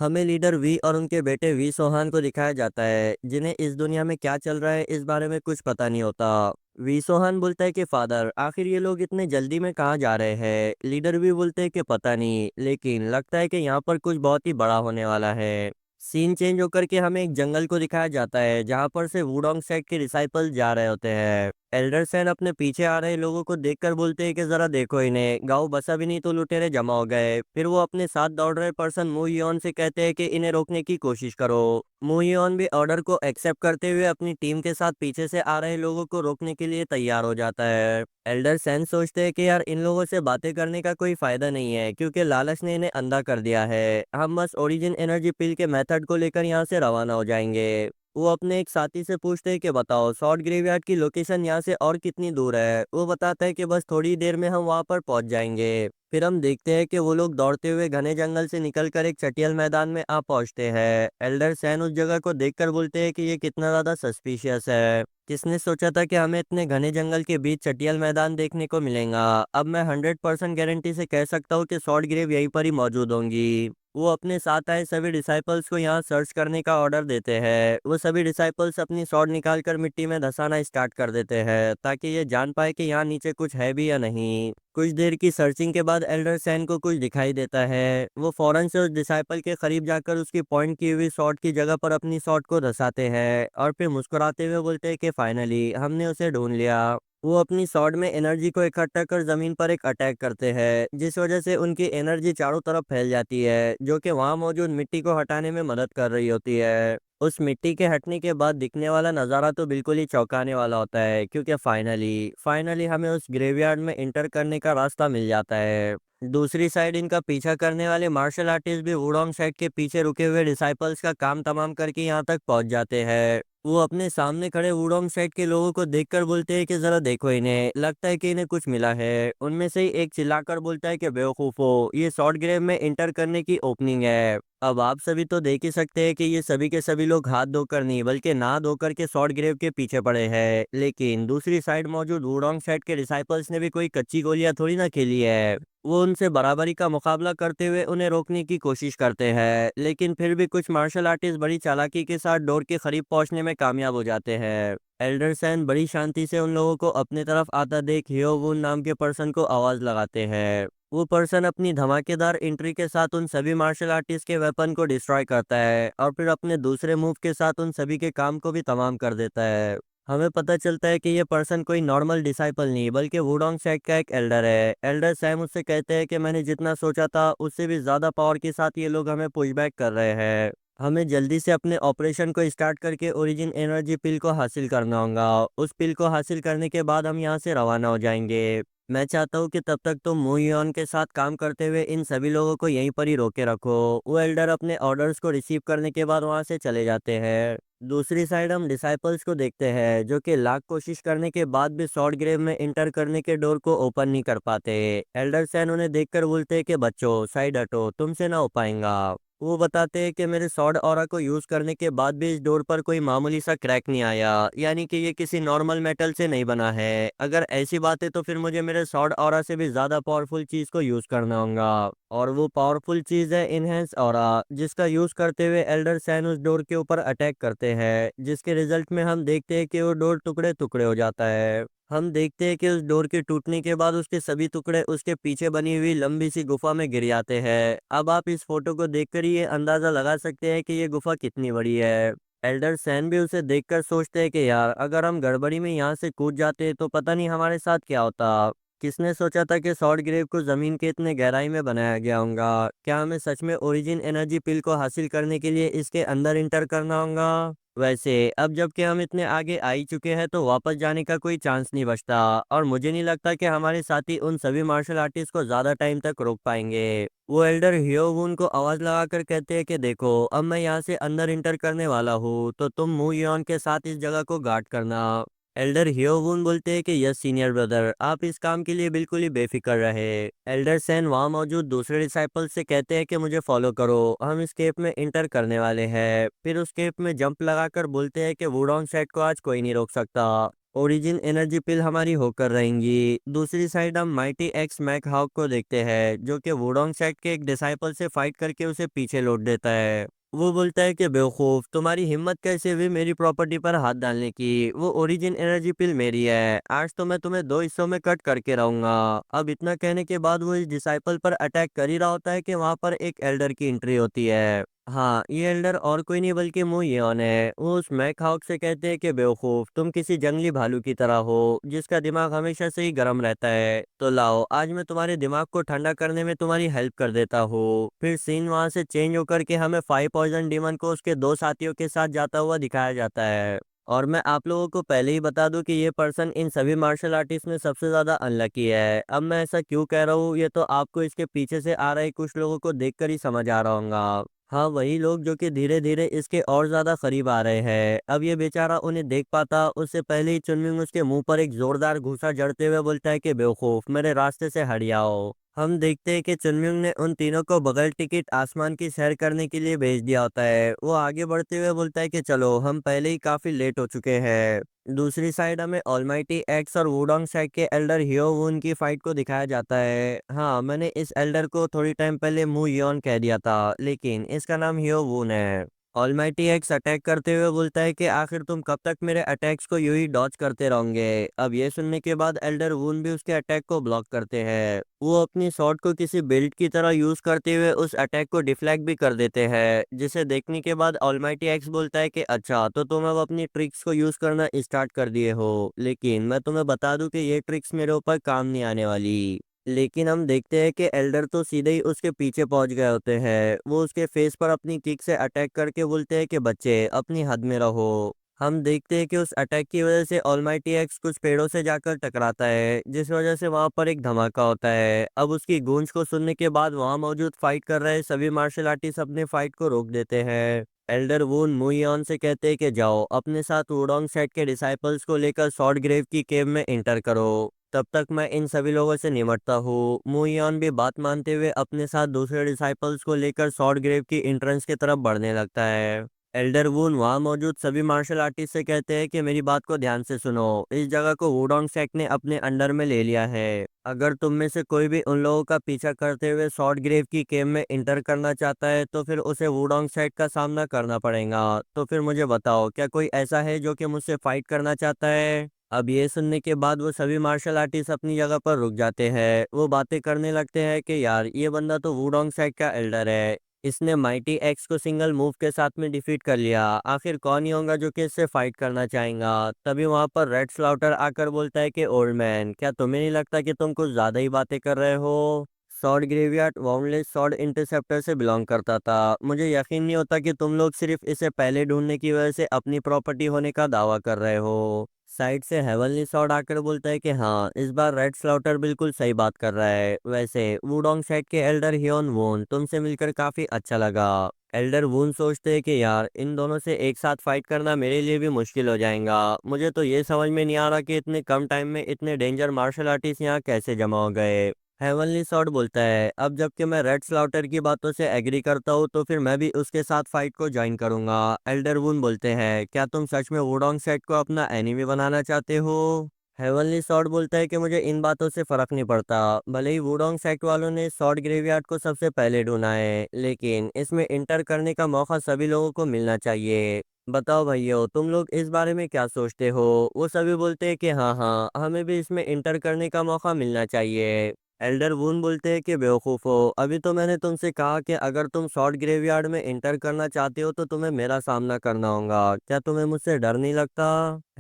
हमें लीडर वी और उनके बेटे वी सोहान को दिखाया जाता है, जिन्हें इस दुनिया में क्या चल रहा है इस बारे में कुछ पता नहीं होता। वी सोहान बोलता है कि फादर, आखिर ये लोग इतने जल्दी में कहाँ जा रहे हैं? लीडर भी बोलते हैं कि पता नहीं, लेकिन लगता है कि यहाँ पर कुछ बहुत ही बड़ा होने वाला है। सीन चेंज होकर के हमें एक जंगल को दिखाया जाता है, जहाँ पर से वुडोंग सेट के डिसाइपल जा रहे होते हैं। एल्डर सैन अपने पीछे आ रहे लोगों को देखकर बोलते हैं कि जरा देखो इन्हें, गांव बसा भी नहीं तो लुटेरे जमा हो गए। फिर वो अपने साथ दौड़ रहे पर्सन मुहियोन से कहते हैं कि इन्हें रोकने की कोशिश करो। मुहियोन भी ऑर्डर को एक्सेप्ट करते हुए अपनी टीम के साथ पीछे से आ रहे लोगों को रोकने के लिए तैयार हो जाता है। एल्डर सैन सोचते हैं कि यार इन लोगों से बातें करने का कोई फायदा नहीं है, क्योंकि लालच ने इन्हें अंधा कर दिया है। हम बस ओरिजिन एनर्जी पिल के मेथड को लेकर यहाँ से रवाना हो जाएंगे। वो अपने एक साथी से पूछते हैं कि बताओ शॉर्ट ग्रेवयार्ड की लोकेशन यहाँ से और कितनी दूर है। वो बताता है कि बस थोड़ी देर में हम वहाँ पर पहुँच जाएंगे। फिर हम देखते हैं कि वो लोग दौड़ते हुए घने जंगल से निकलकर एक चटियल मैदान में आ पहुंचते हैं। एल्डर सैन उस जगह को देखकर बोलते हैं कि ये कितना ज्यादा सस्पिशियस है। किसने सोचा था कि हमें इतने घने जंगल के बीच चटियल मैदान देखने को मिलेगा। अब मैं 100% गारंटी से कह सकता हूँ कि शॉर्ट ग्रेव यहीं पर ही मौजूद होंगी। वो अपने साथ आए सभी डिसाइपल्स को यहाँ सर्च करने का ऑर्डर देते हैं। वो सभी डिसाइपल्स अपनी स्वॉर्ड निकालकर मिट्टी में धंसाना स्टार्ट कर देते हैं, ताकि ये जान पाए कि यहाँ नीचे कुछ है भी या नहीं। कुछ देर की सर्चिंग के बाद एल्डर सैन को कुछ दिखाई देता है। वो फौरन से उस डिसाइपल के करीब जाकर उसकी पॉइंट की हुई शॉट की जगह पर अपनी शॉट को धंसाते हैं और फिर मुस्कुराते हुए बोलते हैं कि फाइनली हमने उसे ढूंढ लिया। वो अपनी शॉट में एनर्जी को इकट्ठा कर जमीन पर एक अटैक करते हैं, जिस वजह से उनकी एनर्जी चारों तरफ फैल जाती है, जो कि वहां मौजूद मिट्टी को हटाने में मदद कर रही होती है। उस मिट्टी के हटने के बाद दिखने वाला नज़ारा तो बिल्कुल ही चौंकाने वाला होता है, क्योंकि फाइनली फाइनली हमें उस ग्रेवयार्ड में इंटर करने का रास्ता मिल जाता है। दूसरी साइड इनका पीछा करने वाले मार्शल आर्टिस्ट भी वुडोंग साइड के पीछे रुके हुए डिसाइपल्स का काम तमाम करके यहाँ तक पहुंच जाते हैं। वो अपने सामने खड़े वुडोंग साइड के लोगों को देखकर बोलते हैं कि जरा देखो इन्हें, लगता है कि इन्हें कुछ मिला है। उनमें से ही एक चिल्लाकर बोलता है कि बेवकूफो, ये शॉर्ट ग्रेव में इंटर करने की ओपनिंग है। अब आप सभी तो देख ही सकते हैं कि ये सभी के सभी लोग हाथ धोकर नहीं बल्कि नहा धोकर के शॉर्ट ग्रेव के पीछे पड़े हैं। लेकिन दूसरी साइड मौजूद वुडोंग साइड के डिसाइपल्स ने भी कोई कच्ची गोलियां थोड़ी ना खेली है। वो उनसे बराबरी का मुकाबला करते हुए उन्हें रोकने की कोशिश करते हैं, लेकिन फिर भी कुछ मार्शल आर्टिस्ट बड़ी चालाकी के साथ डोर के करीब पहुंचने में कामयाब हो जाते हैं। एल्डर सैन बड़ी शांति से उन लोगों को अपने तरफ आता देख हियो वुन नाम के पर्सन को आवाज लगाते हैं। वो पर्सन अपनी धमाकेदार एंट्री के साथ उन सभी मार्शल आर्टिस्ट के वेपन को डिस्ट्रॉय करता है और फिर अपने दूसरे मूव के साथ उन सभी के काम को भी तमाम कर देता है। हमें पता चलता है कि ये पर्सन कोई नॉर्मल डिसाइपल नहीं बल्कि वुडोंग सेट का एक एल्डर है। एल्डर सैम उससे कहते हैं कि मैंने जितना सोचा था उससे भी ज़्यादा पावर के साथ ये लोग हमें पुशबैक कर रहे हैं। हमें जल्दी से अपने ऑपरेशन को स्टार्ट करके ओरिजिन एनर्जी पिल को हासिल करना होगा। उस पिल को हासिल करने के बाद हम यहाँ से रवाना हो जाएंगे। मैं चाहता हूँ कि तब तक तुम मूयोन के साथ काम करते हुए इन सभी लोगों को यहीं पर ही रोके रखो। वो एल्डर अपने ऑर्डर्स को रिसीव करने के बाद वहाँ से चले जाते हैं। दूसरी साइड हम डिसाइपल्स को देखते हैं जो कि लाख कोशिश करने के बाद भी सॉर्ड ग्रेव में इंटर करने के डोर को ओपन नहीं कर पाते। एल्डर सैन उन्हें देखकर बोलते हैं कि बच्चों साइड हटो, तुमसे ना हो पाएगा। वो बताते हैं कि मेरे सॉर्ड ऑरा को यूज करने के बाद भी इस डोर पर कोई मामूली सा क्रैक नहीं आया, यानी कि ये किसी नॉर्मल मेटल से नहीं बना है। अगर ऐसी बात है तो फिर मुझे मेरे सॉर्ड ऑरा से भी ज्यादा पावरफुल चीज को यूज करना होगा। और वो पावरफुल चीज है इनहेंस ऑरा, जिसका यूज करते हुए एल्डर सैन उस डोर के ऊपर अटैक करते हैं, जिसके रिजल्ट में हम देखते हैं कि वो डोर टुकड़े टुकड़े हो जाता है। हम देखते हैं कि उस डोर के टूटने के बाद उसके सभी टुकड़े उसके पीछे बनी हुई लंबी सी गुफा में गिर जाते हैं। अब आप इस फोटो को देखकर ही ये अंदाजा लगा सकते हैं कि ये गुफा कितनी बड़ी है। एल्डर सैन भी उसे देखकर सोचते हैं कि यार अगर हम गड़बड़ी में यहाँ से कूद जाते तो पता नहीं हमारे साथ क्या होता। किसने सोचा था कि सॉर्ड ग्रेव को जमीन के इतने गहराई में बनाया गया होगा। क्या हमें सच में ओरिजिन एनर्जी पिल को हासिल करने के लिए इसके अंदर इंटर करना होगा? वैसे अब जबकि हम इतने आगे आ ही चुके हैं तो वापस जाने का कोई चांस नहीं बचता। और मुझे नहीं लगता कि हमारे साथी उन सभी मार्शल आर्टिस्ट को ज्यादा टाइम तक रोक पाएंगे। वो एल्डर हियोवुन को आवाज लगाकर कहते हैं कि देखो अब मैं यहाँ से अंदर इंटर करने वाला हूँ, तो तुम मू यॉन के साथ इस जगह को गार्ड करना। एल्डर हियोवुन बोलते हैं कि यस सीनियर ब्रदर, आप इस काम के लिए बिल्कुल ही बेफिक्र रहे। एल्डर सैन वहाँ मौजूद दूसरे डिसाइपल से कहते हैं कि मुझे फॉलो करो, हम इस केव में इंटर करने वाले हैं। फिर उस केव में जंप लगाकर बोलते हैं कि वुडोंग सेट को आज कोई नहीं रोक सकता। ओरिजिन एनर्जी पिल हमारी होकर रहेंगी। दूसरी साइड हम माइटी एक्स मैक हाउक को देखते हैं जो कि वुडोंग सेट के एक डिसाइपल से फाइट करके उसे पीछे लौट देता है। वो बोलता है कि बेवकूफ, तुम्हारी हिम्मत कैसे हुई मेरी प्रॉपर्टी पर हाथ डालने की? वो ओरिजिन एनर्जी पिल मेरी है, आज तो मैं तुम्हें दो हिस्सों में कट करके रहूंगा। अब इतना कहने के बाद वो इस डिसाइपल पर अटैक कर ही रहा होता है कि वहां पर एक एल्डर की एंट्री होती है। हाँ, ये एल्डर और कोई नहीं बल्कि मु येन है। वो उस मैक हाउक से कहते हैं कि बेवकूफ, तुम किसी जंगली भालू की तरह हो जिसका दिमाग हमेशा से ही गर्म रहता है। तो लाओ आज मैं तुम्हारे दिमाग को ठंडा करने में तुम्हारी हेल्प कर देता हूँ। फिर सीन वहां से चेंज होकर के हमें 5 पॉइजन डीमन को उसके दो साथियों के साथ जाता हुआ दिखाया जाता है। और मैं आप लोगों को पहले ही बता दूं कि ये पर्सन इन सभी मार्शल आर्टिस्ट में सबसे ज्यादा अनलकी है। अब मैं ऐसा क्यों कह रहा हूँ ये तो आपको इसके पीछे से आ रहे कुछ लोगों को देखकर ही समझ आ रहा होगा। हाँ, वही लोग जो कि धीरे धीरे इसके और ज्यादा करीब आ रहे हैं। अब ये बेचारा उन्हें देख पाता उससे पहले ही चुनमिंग उसके मुंह पर एक जोरदार घूंसा जड़ते हुए बोलता है कि बेवकूफ, मेरे रास्ते से हट जाओ। हम देखते हैं कि चुनमिंग ने उन तीनों को बगैर टिकट आसमान की सैर करने के लिए भेज दिया होता है। वो आगे बढ़ते हुए बोलता है कि चलो हम पहले ही काफी लेट हो चुके हैं। दूसरी साइड हमें ऑलमाइटी एक्स और वुडोंग साइड के एल्डर हियोवुन की फाइट को दिखाया जाता है। हाँ, मैंने इस एल्डर को थोड़ी टाइम पहले मू योन कह दिया था, लेकिन इसका नाम हियोवुन है। ऑलमाइटी एक्स अटैक करते हुए बोलता है कि आखिर तुम कब तक मेरे अटैक्स को यूं ही डॉज करते रहोगे? अब ये सुनने के बाद एल्डर वून भी उसके अटैक को ब्लॉक करते हैं। वो अपनी शॉट को किसी बेल्ट की तरह यूज करते हुए उस अटैक को डिफ्लेक्ट भी कर देते हैं, जिसे देखने के बाद ऑलमाइटी एक्स बोलता है कि अच्छा तो तुम अब अपनी ट्रिक्स को यूज करना स्टार्ट कर दिए हो, लेकिन मैं तुम्हें बता दूं कि ये ट्रिक्स मेरे ऊपर काम नहीं आने वाली। लेकिन हम देखते हैं कि एल्डर तो सीधे ही उसके पीछे पहुंच गए होते हैं। वो उसके फेस पर अपनी किक से अटैक करके बोलते हैं कि बच्चे अपनी हद में रहो। हम देखते हैं कि उस अटैक की वजह से ऑलमाइटी एक्स कुछ पेड़ों से जाकर टकराता है, जिस वजह से वहां पर एक धमाका होता है। अब उसकी गूंज को सुनने के बाद वहां मौजूद फाइट कर रहे सभी मार्शल आर्टिस्ट अपने फाइट को रोक देते हैं। एल्डर वून मुइयन से कहते हैं कि जाओ अपने साथ वुडोंग सेट के डिसाइपल्स को लेकर सॉर्ड ग्रेव की केव में एंटर करो, तब तक मैं इन सभी लोगों से निपटता हूँ। मुइयन भी बात मानते हुए अपने साथ दूसरे डिसाइपल्स को लेकर सॉर्ड ग्रेव की एंट्रेंस की तरफ बढ़ने लगता है। एल्डर वून वहाँ मौजूद सभी मार्शल आर्टिस्ट से कहते हैं कि मेरी बात को ध्यान से सुनो, इस जगह को वुडोंग सेट ने अपने अंडर में ले लिया है। अगर तुम में से कोई भी उन लोगों का पीछा करते हुए सॉर्ड ग्रेव की केव में इंटर करना चाहता है तो फिर उसे वुडोंग सेट का सामना करना पड़ेगा। तो फिर मुझे बताओ, क्या कोई ऐसा है जो कि मुझसे फाइट करना चाहता है? अब ये सुनने के बाद वो सभी मार्शल आर्टिस्ट अपनी जगह पर रुक जाते हैं। वो बातें करने लगते हैं कि यार ये बंदा तो वुडोंग सेट का एल्डर है, इसने माइटी एक्स को सिंगल मूव के साथ में डिफीट कर लिया। आखिर कौन ही होगा जो कि इससे फाइट करना चाहेगा। तभी वहां पर रेड स्लाउटर आकर बोलता है कि ओल्ड मैन, क्या तुम्हें नहीं लगता कि तुम कुछ ज्यादा ही बातें कर रहे हो। सॉर्ड ग्रेवयार्ड वाउंडलेस सॉर्ड इंटरसेप्टर से बिलोंग करता था। मुझे यकीन नहीं होता कि तुम लोग सिर्फ इसे पहले ढूंढने की वजह से अपनी प्रॉपर्टी होने का दावा कर रहे हो। साइड से हेवनली सॉर्ड आकर बोलता है कि हाँ, इस बार रेड स्लाउटर बिल्कुल सही बात कर रहा है। वैसे वुडोंग साइड के एल्डर हियोन वून, तुमसे मिलकर काफी अच्छा लगा। एल्डर वून सोचते हैं कि यार, इन दोनों से एक साथ फाइट करना मेरे लिए भी मुश्किल हो जाएगा। मुझे तो ये समझ में नहीं आ रहा कि इतने कम टाइम में इतने डेंजर मार्शल आर्टिस्ट यहाँ कैसे जमा हो गए। हेवनली सॉर्ड बोलता है, अब जबकि मैं रेड स्लाउटर की बातों से एग्री करता हूँ तो फिर मैं भी उसके साथ फाइट को ज्वाइन करूंगा। एल्डर वून बोलते हैं, क्या तुम सच में वुडोंग सेट को अपना एनिमी बनाना चाहते हो। हेवनली सॉर्ड बोलता है कि मुझे इन बातों से फर्क नहीं पड़ता। भले ही वुडोंग सेट वालों ने सॉर्ड ग्रेवयार्ड को सबसे पहले ढूंढा है, लेकिन इसमें इंटर करने का मौका सभी लोगों को मिलना चाहिए। बताओ भैया, तुम लोग इस बारे में क्या सोचते हो। वो सभी बोलते हैं कि हाँ हाँ, हमें भी इसमें इंटर करने का मौका मिलना चाहिए। एल्डर वून बोलते हैं कि बेवकूफ़ हो, अभी तो मैंने तुमसे कहा कि अगर तुम शॉर्ट ग्रेवयार्ड में इंटर करना चाहते हो तो तुम्हें मेरा सामना करना होगा। क्या तुम्हें मुझसे डर नहीं लगता।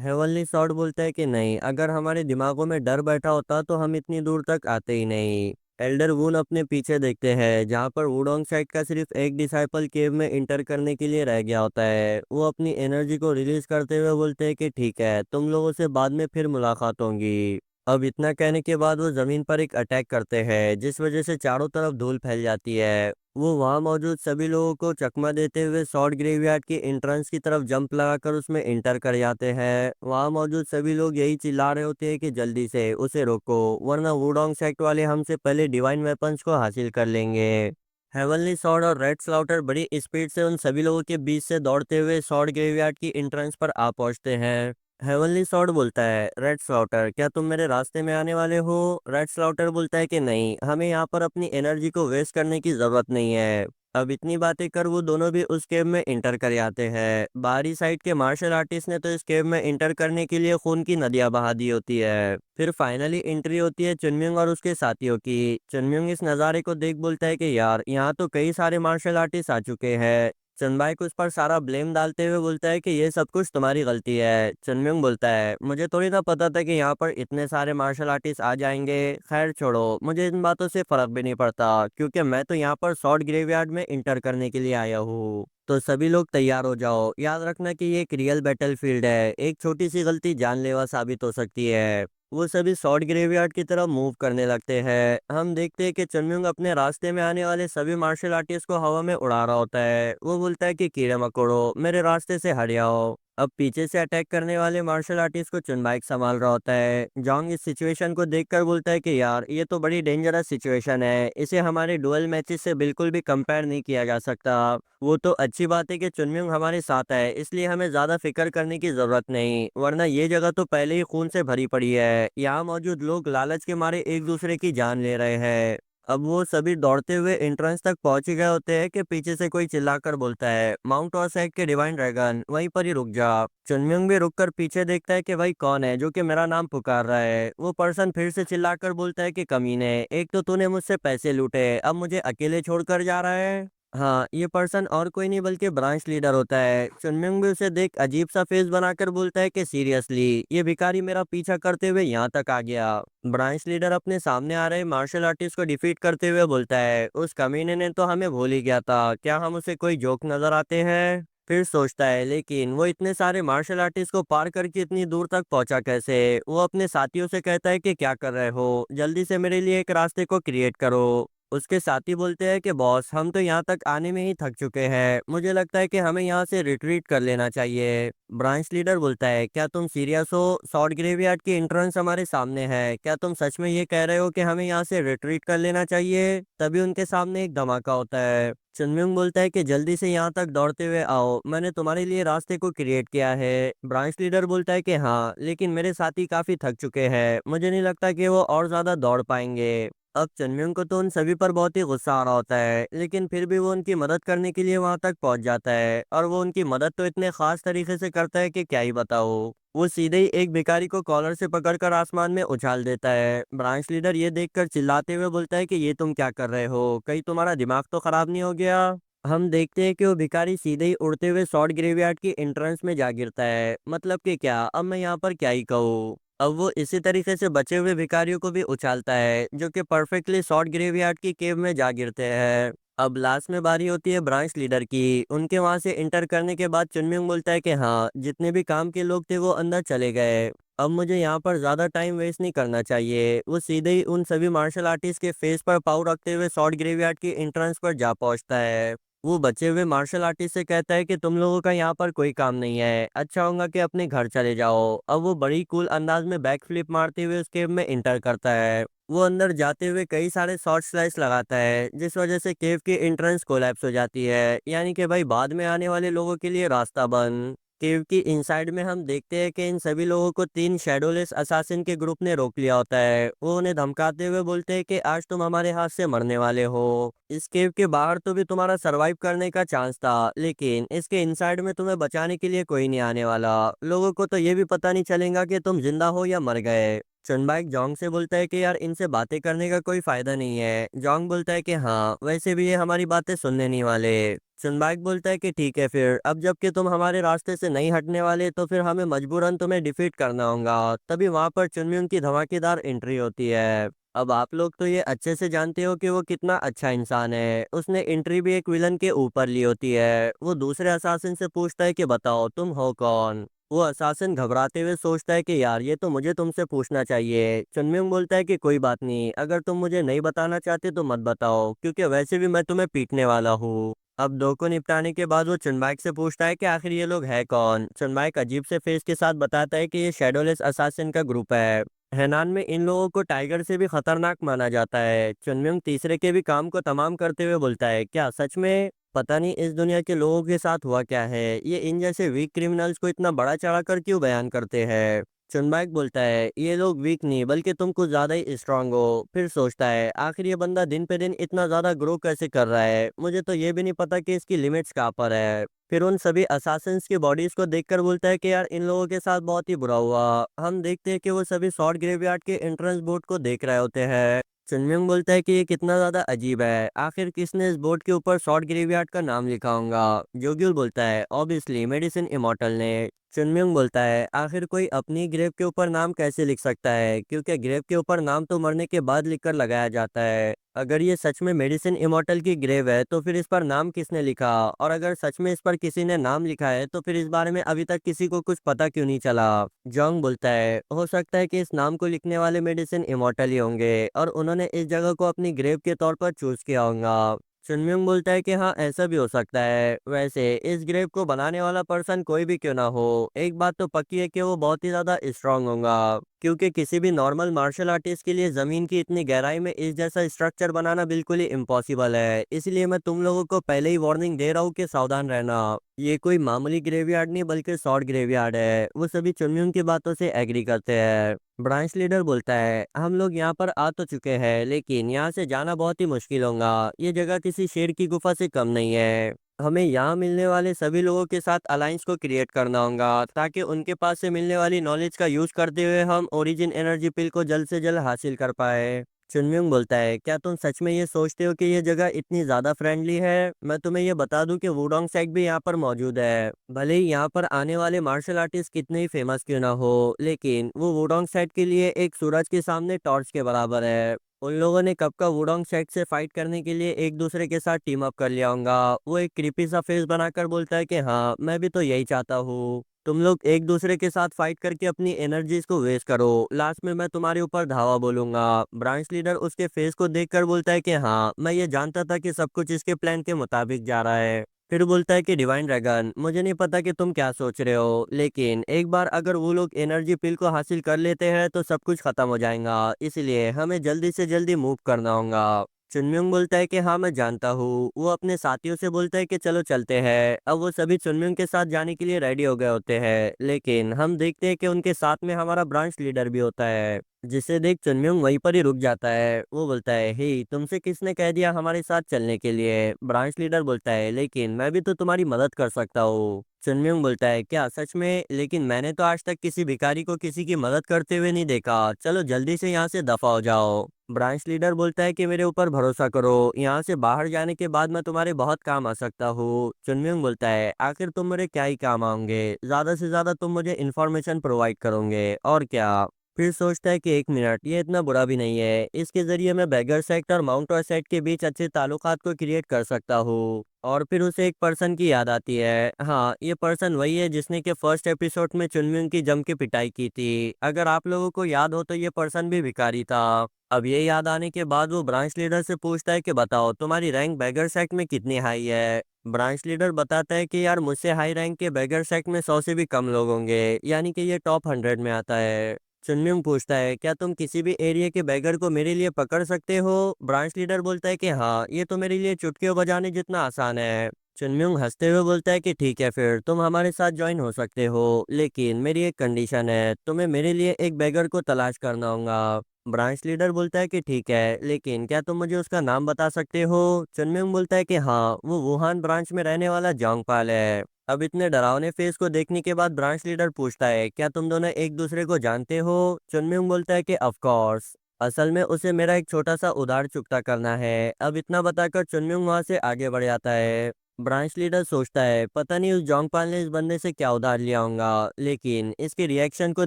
हेवनली सॉर्ड बोलता है कि नहीं, अगर हमारे दिमागों में डर बैठा होता तो हम इतनी दूर तक आते ही नहीं। एल्डर वून अपने पीछे देखते हैं जहाँ पर वुडोंग साइड का सिर्फ एक डिसाइपल केव में इंटर करने के लिए रह गया होता है। वो अपनी एनर्जी को रिलीज करते हुए बोलते हैं कि ठीक है, तुम लोगों से बाद में फिर मुलाकात होगी। अब इतना कहने के बाद वो जमीन पर एक अटैक करते हैं जिस वजह से चारों तरफ धूल फैल जाती है। वो वहां मौजूद सभी लोगों को चकमा देते हुए सॉर्ड ग्रेवयार्ड की एंट्रेंस की तरफ जंप लगाकर उसमें एंटर कर जाते हैं। वहां मौजूद सभी लोग यही चिल्ला रहे होते हैं कि जल्दी से उसे रोको, वरना वुडोंग सेक्ट वाले हमसे पहले डिवाइन वेपन्स को हासिल कर लेंगे। हेवनली सॉर्ड और रेड स्लाउटर बड़ी स्पीड से उन सभी लोगों के बीच से दौड़ते हुए सॉर्ड ग्रेवयार्ड की एंट्रेंस पर आ पहुंचते हैं। हेवनली सॉर्ड बोलता है, रेड स्लाउटर, क्या तुम मेरे रास्ते में आने वाले हो। रेड स्लाउटर बोलता है कि नहीं, हमें यहाँ पर अपनी एनर्जी को वेस्ट करने की जरूरत नहीं है। अब इतनी बातें कर वो दोनों भी उस केव में इंटर कर आते हैं। बाहरी साइड के मार्शल आर्टिस्ट ने तो इस केव में इंटर करने के लिए खून की नदियां बहा दी होती है। फिर फाइनली एंट्री होती है चुनमिंग और उसके साथियों की। चुनमिंग इस नज़ारे को देख बोलता है कि यार, यहाँ तो कई सारे मार्शल आर्टिस्ट आ चुके हैं। चंबाई को उस पर सारा ब्लेम डालते हुए बोलता है कि ये सब कुछ तुम्हारी गलती है। चनम्योंग बोलता है, मुझे थोड़ी ना पता था कि यहाँ पर इतने सारे मार्शल आर्टिस्ट आ जाएंगे। खैर छोड़ो, मुझे इन बातों से फर्क भी नहीं पड़ता क्योंकि मैं तो यहाँ पर शॉर्ट ग्रेवयार्ड में इंटर करने के लिए आया हूँ। तो सभी लोग तैयार हो जाओ, याद रखना कि ये एक रियल बैटलफील्ड है, एक छोटी सी गलती जानलेवा साबित हो सकती है। वो सभी शॉर्ट ग्रेवयार्ड की तरफ मूव करने लगते हैं। हम देखते हैं कि चनम्योंग अपने रास्ते में आने वाले सभी मार्शल आर्टिस्ट को हवा में उड़ा रहा होता है। वो बोलता है कि कीड़े मकोड़ो, मेरे रास्ते से हट जाओ। अब पीछे से अटैक करने वाले मार्शल आर्टिस्ट को चुनबाइक संभाल रहा होता है। जॉन्ग इस सिचुएशन को देखकर बोलता है कि यार, ये तो बड़ी डेंजरस सिचुएशन है, इसे हमारे डुअल मैचेस से बिल्कुल भी कंपेयर नहीं किया जा सकता। वो तो अच्छी बात है कि चुनम्योंग हमारे साथ है, इसलिए हमें ज्यादा फिक्र करने की जरूरत नहीं, वरना ये जगह तो पहले ही खून से भरी पड़ी है। यहाँ मौजूद लोग लालच के मारे एक दूसरे की जान ले रहे हैं। अब वो सभी दौड़ते हुए एंट्रेंस तक पहुंच ही गए होते हैं कि पीछे से कोई चिल्लाकर बोलता है, माउंट और साइड के डिवाइन ड्रैगन, वहीं पर ही रुक जा। चुनम्योंग भी रुककर पीछे देखता है कि भाई कौन है जो कि मेरा नाम पुकार रहा है। वो पर्सन फिर से चिल्लाकर बोलता है कि कमीने, एक तो तूने मुझसे पैसे लूटे, अब मुझे अकेले छोड़कर जा रहा है। हाँ, ये पर्सन और कोई नहीं बल्कि ब्रांच लीडर होता है। चुनमिंग भी उसे देख अजीब सा फेस बनाकर बोलता है कि सीरियसली, ये भिखारी मेरा पीछा करते हुए यहाँ तक आ गया। ब्रांच लीडर अपने सामने आ रहे मार्शल आर्टिस्ट को डिफीट करते हुए बोलता है, उस कमीने ने तो हमें भूल ही गया था, क्या हम उसे कोई जोक नजर आते हैं। फिर सोचता है, लेकिन वो इतने सारे मार्शल आर्टिस्ट को पार करके इतनी दूर तक पहुंचा कैसे। वो अपने साथियों से कहता है कि क्या कर रहे हो, जल्दी से मेरे लिए एक रास्ते को क्रिएट करो। उसके साथी बोलते हैं कि बॉस, हम तो यहाँ तक आने में ही थक चुके हैं, मुझे लगता है कि हमें यहाँ से रिट्रीट कर लेना चाहिए। ब्रांच लीडर बोलता है, क्या तुम सीरियस हो, सॉर्ट ग्रेवयार्ड की एंट्रेंस हमारे सामने है, क्या तुम सच में ये कह रहे हो कि हमें यहाँ से रिट्रीट कर लेना चाहिए। तभी उनके सामने एक धमाका होता है। चुनम्योंग बोलता है कि जल्दी से यहाँ तक दौड़ते हुए आओ, मैंने तुम्हारे लिए रास्ते को क्रिएट किया है। ब्रांच लीडर बोलता है कि हाँ, लेकिन मेरे साथी काफी थक चुके हैं, मुझे नहीं लगता कि वो और ज्यादा दौड़ पाएंगे। अब चनम्योंग को तो उन सभी पर बहुत ही गुस्सा आ रहा होता है, लेकिन फिर भी वो उनकी मदद करने के लिए वहां तक पहुंच जाता है। और वो उनकी मदद तो इतने खास तरीके से करता है कि क्या ही बताओ। वो सीधे ही एक भिखारी को कॉलर से पकड़कर आसमान में उछाल देता है। ब्रांच लीडर ये देखकर चिल्लाते हुए बोलता है कि ये तुम क्या कर रहे हो, कहीं तुम्हारा दिमाग तो खराब नहीं हो गया। हम देखते हैं कि वो भिखारी सीधे ही उड़ते हुए सॉर्ड ग्रेवयार्ड की एंट्रेंस में जा गिरता है। मतलब कि क्या, अब मैं यहाँ पर क्या ही कहूँ। अब वो इसी तरीके से बचे हुए भिखारियों को भी उछालता है जो कि परफेक्टली सॉर्ड ग्रेवयार्ड की केव में जा गिरते हैं। अब लास्ट में बारी होती है ब्रांच लीडर की। उनके वहां से इंटर करने के बाद चुनमिंग बोलता है कि हाँ, जितने भी काम के लोग थे वो अंदर चले गए। अब मुझे यहाँ पर ज्यादा टाइम वेस्ट नहीं करना चाहिए। वो सीधे ही उन सभी मार्शल आर्टिस्ट के फेस पर पाँव रखते हुए सॉर्ड ग्रेवयार्ड की एंट्रेंस पर जा पहुंचता है। वो बचे हुए मार्शल आर्टिस्ट से कहता है कि तुम लोगों का यहाँ पर कोई काम नहीं है, अच्छा होगा कि अपने घर चले जाओ। अब वो बड़ी कूल अंदाज में बैक फ्लिप मारते हुए उस केव में इंटर करता है। वो अंदर जाते हुए कई सारे शॉर्ट स्लाइस लगाता है जिस वजह से केव की एंट्रेंस कोलैप्स हो जाती है, यानी कि भाई बाद में आने वाले लोगों के लिए रास्ता बंद। केव की इनसाइड में हम देखते हैं कि इन सभी लोगों को तीन शैडोलेस असासिन के ग्रुप ने रोक लिया होता है। वो उन्हें धमकाते हुए बोलते हैं कि आज तुम हमारे हाथ से मरने वाले हो। इस केव के बाहर तो भी तुम्हारा सरवाइव करने का चांस था, लेकिन इसके इनसाइड में तुम्हें बचाने के लिए कोई नहीं आने वाला। लोगों को तो ये भी पता नहीं चलेगा कि तुम जिंदा हो या मर गए। चुनबाइक जोंग से बोलता है कि यार इनसे बातें करने का कोई फायदा नहीं है। जोंग बोलता है कि हाँ, वैसे भी ये हमारी बातें सुनने नहीं वाले। चुनबाइक बोलता है कि ठीक है फिर, अब जबकि तुम हमारे रास्ते से नहीं हटने वाले तो फिर हमें मजबूरन तुम्हें डिफीट करना होगा। तभी वहां पर चुनम्यून की धमाकेदार एंट्री होती है। अब आप लोग तो ये अच्छे से जानते हो कि वो कितना अच्छा इंसान है। उसने एंट्री भी एक विलन के ऊपर ली होती है। वो दूसरे असासिन से पूछता है कि बताओ तुम हो कौन। वो असासिन घबराते हुए सोचता है कि यार ये तो मुझे तुमसे पूछना चाहिए। चुनमिंग बोलता है कि कोई बात नहीं, अगर तुम मुझे नहीं बताना चाहते तो मत बताओ, क्योंकि वैसे भी मैं तुम्हें पीटने वाला हूँ। अब दो को निपटाने के बाद वो चुनबाइक से पूछता है कि आखिर ये लोग है कौन। चुनबाइक अजीब से फेस के साथ बताता है कि ये शैडोलेस असासिन का ग्रुप है। हैनान में इन लोगों को टाइगर से भी खतरनाक माना जाता है। चुनमिंग तीसरे के भी काम को तमाम करते हुए बोलता है, क्या सच में? पता नहीं इस दुनिया के लोगों के साथ हुआ क्या है, ये इन जैसे वीक क्रिमिनल्स को इतना बड़ा चढ़ाकर क्यों बयान करते हैं। चुनबाइक बोलता है, ये लोग वीक नहीं बल्कि तुम कुछ ज्यादा ही स्ट्रांग हो। फिर सोचता है आखिर ये बंदा दिन पे दिन इतना ज्यादा ग्रो कैसे कर रहा है, मुझे तो ये भी नहीं पता कि इसकी लिमिट्स कहाँ पर है। फिर उन सभी असासिन्स की बॉडीज को देखकर बोलता है कि यार इन लोगों के साथ बहुत ही बुरा हुआ। हम देखते हैं कि वो सभी सॉर्ड ग्रेवयार्ड के एंट्रेंस बोर्ड को देख रहे होते हैं। चुनमिंग बोलता है कि ये कितना ज्यादा अजीब है, आखिर किसने इस बोर्ड के ऊपर सॉर्ड ग्रेवयार्ड का नाम लिखा होगा। जोग्युल बोलता है ऑब्वियसली मेडिसिन इमॉर्टल ने। चुनमिंग बोलता है आखिर कोई अपनी ग्रेव के ऊपर नाम कैसे लिख सकता है, क्योंकि ग्रेव के ऊपर नाम तो मरने के बाद लिखकर लगाया जाता है। अगर ये सच में मेडिसिन इमॉर्टल की ग्रेव है तो फिर इस पर नाम किसने लिखा, और अगर सच में इस पर किसी ने नाम लिखा है तो फिर इस बारे में अभी तक किसी को कुछ पता क्यों नहीं चला। जोंग बोलता है हो सकता है कि इस नाम को लिखने वाले मेडिसिन इमॉर्टल ही होंगे और उन्होंने इस जगह को अपनी ग्रेव के तौर पर चूज किया होगा। चुनम्यूंग बोलता है कि हाँ, ऐसा भी हो सकता है। वैसे इस ग्रेव को बनाने वाला पर्सन कोई भी क्यों ना हो, एक बात तो पक्की है कि वो बहुत ही ज्यादा स्ट्रांग होगा, क्योंकि किसी भी नॉर्मल मार्शल आर्टिस्ट के लिए जमीन की इतनी गहराई में इस जैसा स्ट्रक्चर बनाना बिल्कुल ही इम्पॉसिबल है। इसलिए मैं तुम लोगों को पहले ही वार्निंग दे रहा हूँ कि सावधान रहना। ये कोई मामूली ग्रेवयार्ड नहीं बल्कि शॉर्ट ग्रेवयार्ड है। वो सभी चुनम्यूंग की बातों से एग्री करते हैं। ब्रांच लीडर बोलता है हम लोग यहाँ पर आ तो चुके हैं, लेकिन यहाँ से जाना बहुत ही मुश्किल होगा। ये जगह किसी शेर की गुफा से कम नहीं है। हमें यहाँ मिलने वाले सभी लोगों के साथ अलायंस को क्रिएट करना होगा, ताकि उनके पास से मिलने वाली नॉलेज का यूज करते हुए हम ओरिजिन एनर्जी पिल को जल्द से जल्द हासिल कर पाए। चुनम्यूंग बोलता है क्या तुम सच में ये सोचते हो कि ये जगह इतनी ज्यादा फ्रेंडली है? मैं तुम्हें ये बता दूं कि वुडोंग साइड भी यहाँ पर मौजूद है। भले ही यहाँ पर आने वाले मार्शल आर्टिस्ट कितने ही फेमस क्यों ना हो, लेकिन वो वुडोंग साइड के लिए एक सूरज के सामने टॉर्च के बराबर है। उन लोगों ने कब का वुडोंग साइड से फाइट करने के लिए एक दूसरे के साथ टीम अप कर लिया होगा। वो एक क्रीपी सा फेस बनाकर बोलता है कि हाँ, मैं भी तो यही चाहता हूँ। तुम लोग एक दूसरे के साथ फाइट करके अपनी एनर्जीज को वेस्ट करो, लास्ट में मैं तुम्हारे ऊपर धावा बोलूंगा। ब्रांच लीडर उसके फेस को देखकर बोलता है कि हाँ, मैं ये जानता था कि सब कुछ इसके प्लान के मुताबिक जा रहा है। फिर बोलता है कि डिवाइन ड्रैगन, मुझे नहीं पता कि तुम क्या सोच रहे हो, लेकिन एक बार अगर वो लोग एनर्जी पिल को हासिल कर लेते हैं तो सब कुछ खत्म हो जाएगा। इसलिए हमें जल्दी से जल्दी मूव करना होगा। चुनम्यूंग बोलता है कि हाँ, मैं जानता हूँ। वो अपने साथियों से बोलता है कि चलो चलते हैं। अब वो सभी चुनम्यूंग के साथ जाने के लिए रेडी हो गए होते हैं, लेकिन हम देखते हैं कि उनके साथ में हमारा ब्रांच लीडर भी होता है। जिसे देख चुनमिंग वहीं पर ही रुक जाता है। वो बोलता है, हे तुमसे किसने कह दिया हमारे साथ चलने के लिए? ब्रांच लीडर बोलता है, लेकिन मैं भी तो तुम्हारी मदद कर सकता हूँ। चुनमिंग बोलता है, क्या सच में? लेकिन मैंने तो आज तक किसी भिखारी को किसी की मदद करते हुए नहीं देखा। चलो जल्दी से यहाँ से दफा हो जाओ। ब्रांच लीडर बोलता है कि मेरे ऊपर भरोसा करो, यहाँ से बाहर जाने के बाद मैं तुम्हारे बहुत काम आ सकता हूँ। चुनमिंग बोलता है, आखिर तुम मेरे क्या ही काम आओगे? ज्यादा से ज्यादा तुम मुझे इन्फॉर्मेशन प्रोवाइड करोगे और क्या। फिर सोचता है कि एक मिनट, ये इतना बुरा भी नहीं है। इसके जरिए मैं बेगर सेक्ट और माउंट सेक्ट के बीच अच्छे ताल्लुकात को क्रिएट कर सकता हूँ। और फिर उसे एक पर्सन की याद आती है। हाँ, ये पर्सन वही है जिसने के फर्स्ट एपिसोड में चुनमुन की जम के पिटाई की थी। अगर आप लोगों को याद हो तो ये पर्सन भी भिखारी था। अब ये याद आने के बाद वो ब्रांच लीडर से पूछता है कि बताओ तुम्हारी रैंक बेगर सेक्ट में कितनी हाई है। ब्रांच लीडर बताता है कि यार मुझसे हाई रैंक के बेगर सेक्ट में 100 से भी कम लोग होंगे, यानी कि ये टॉप 100 में आता है। चुनमिंग पूछता है, क्या तुम किसी भी एरिया के बैगर को मेरे लिए पकड़ सकते हो? ब्रांच लीडर बोलता है कि हाँ, ये तो मेरे लिए चुटकियों बजाने जितना आसान है। चुनमिंग हंसते हुए बोलता है कि ठीक है, फिर तुम हमारे साथ ज्वाइन हो सकते हो, लेकिन मेरी एक कंडीशन है, तुम्हें मेरे लिए एक बैगर को तलाश करना होगा। ब्रांच लीडर बोलता है कि ठीक है, लेकिन क्या तुम मुझे उसका नाम बता सकते हो? चुनमिंग बोलता है कि हाँ, वो वुहान ब्रांच में रहने वाला जोंगपाल है। अब इतने डरावने फेस को देखने के बाद ब्रांच लीडर पूछता है, क्या तुम दोनों एक दूसरे को जानते हो? चुनमिंग बोलता है कि ऑफ कोर्स, असल में उसे मेरा एक छोटा सा उधार चुकता करना है। अब इतना बताकर चुनमिंग वहां से आगे बढ़ जाता है। ब्रांच लीडर सोचता है, पता नहीं उस जोंगपाल ने इस बंदे से क्या उधार लिया होगा, लेकिन इसके रिएक्शन को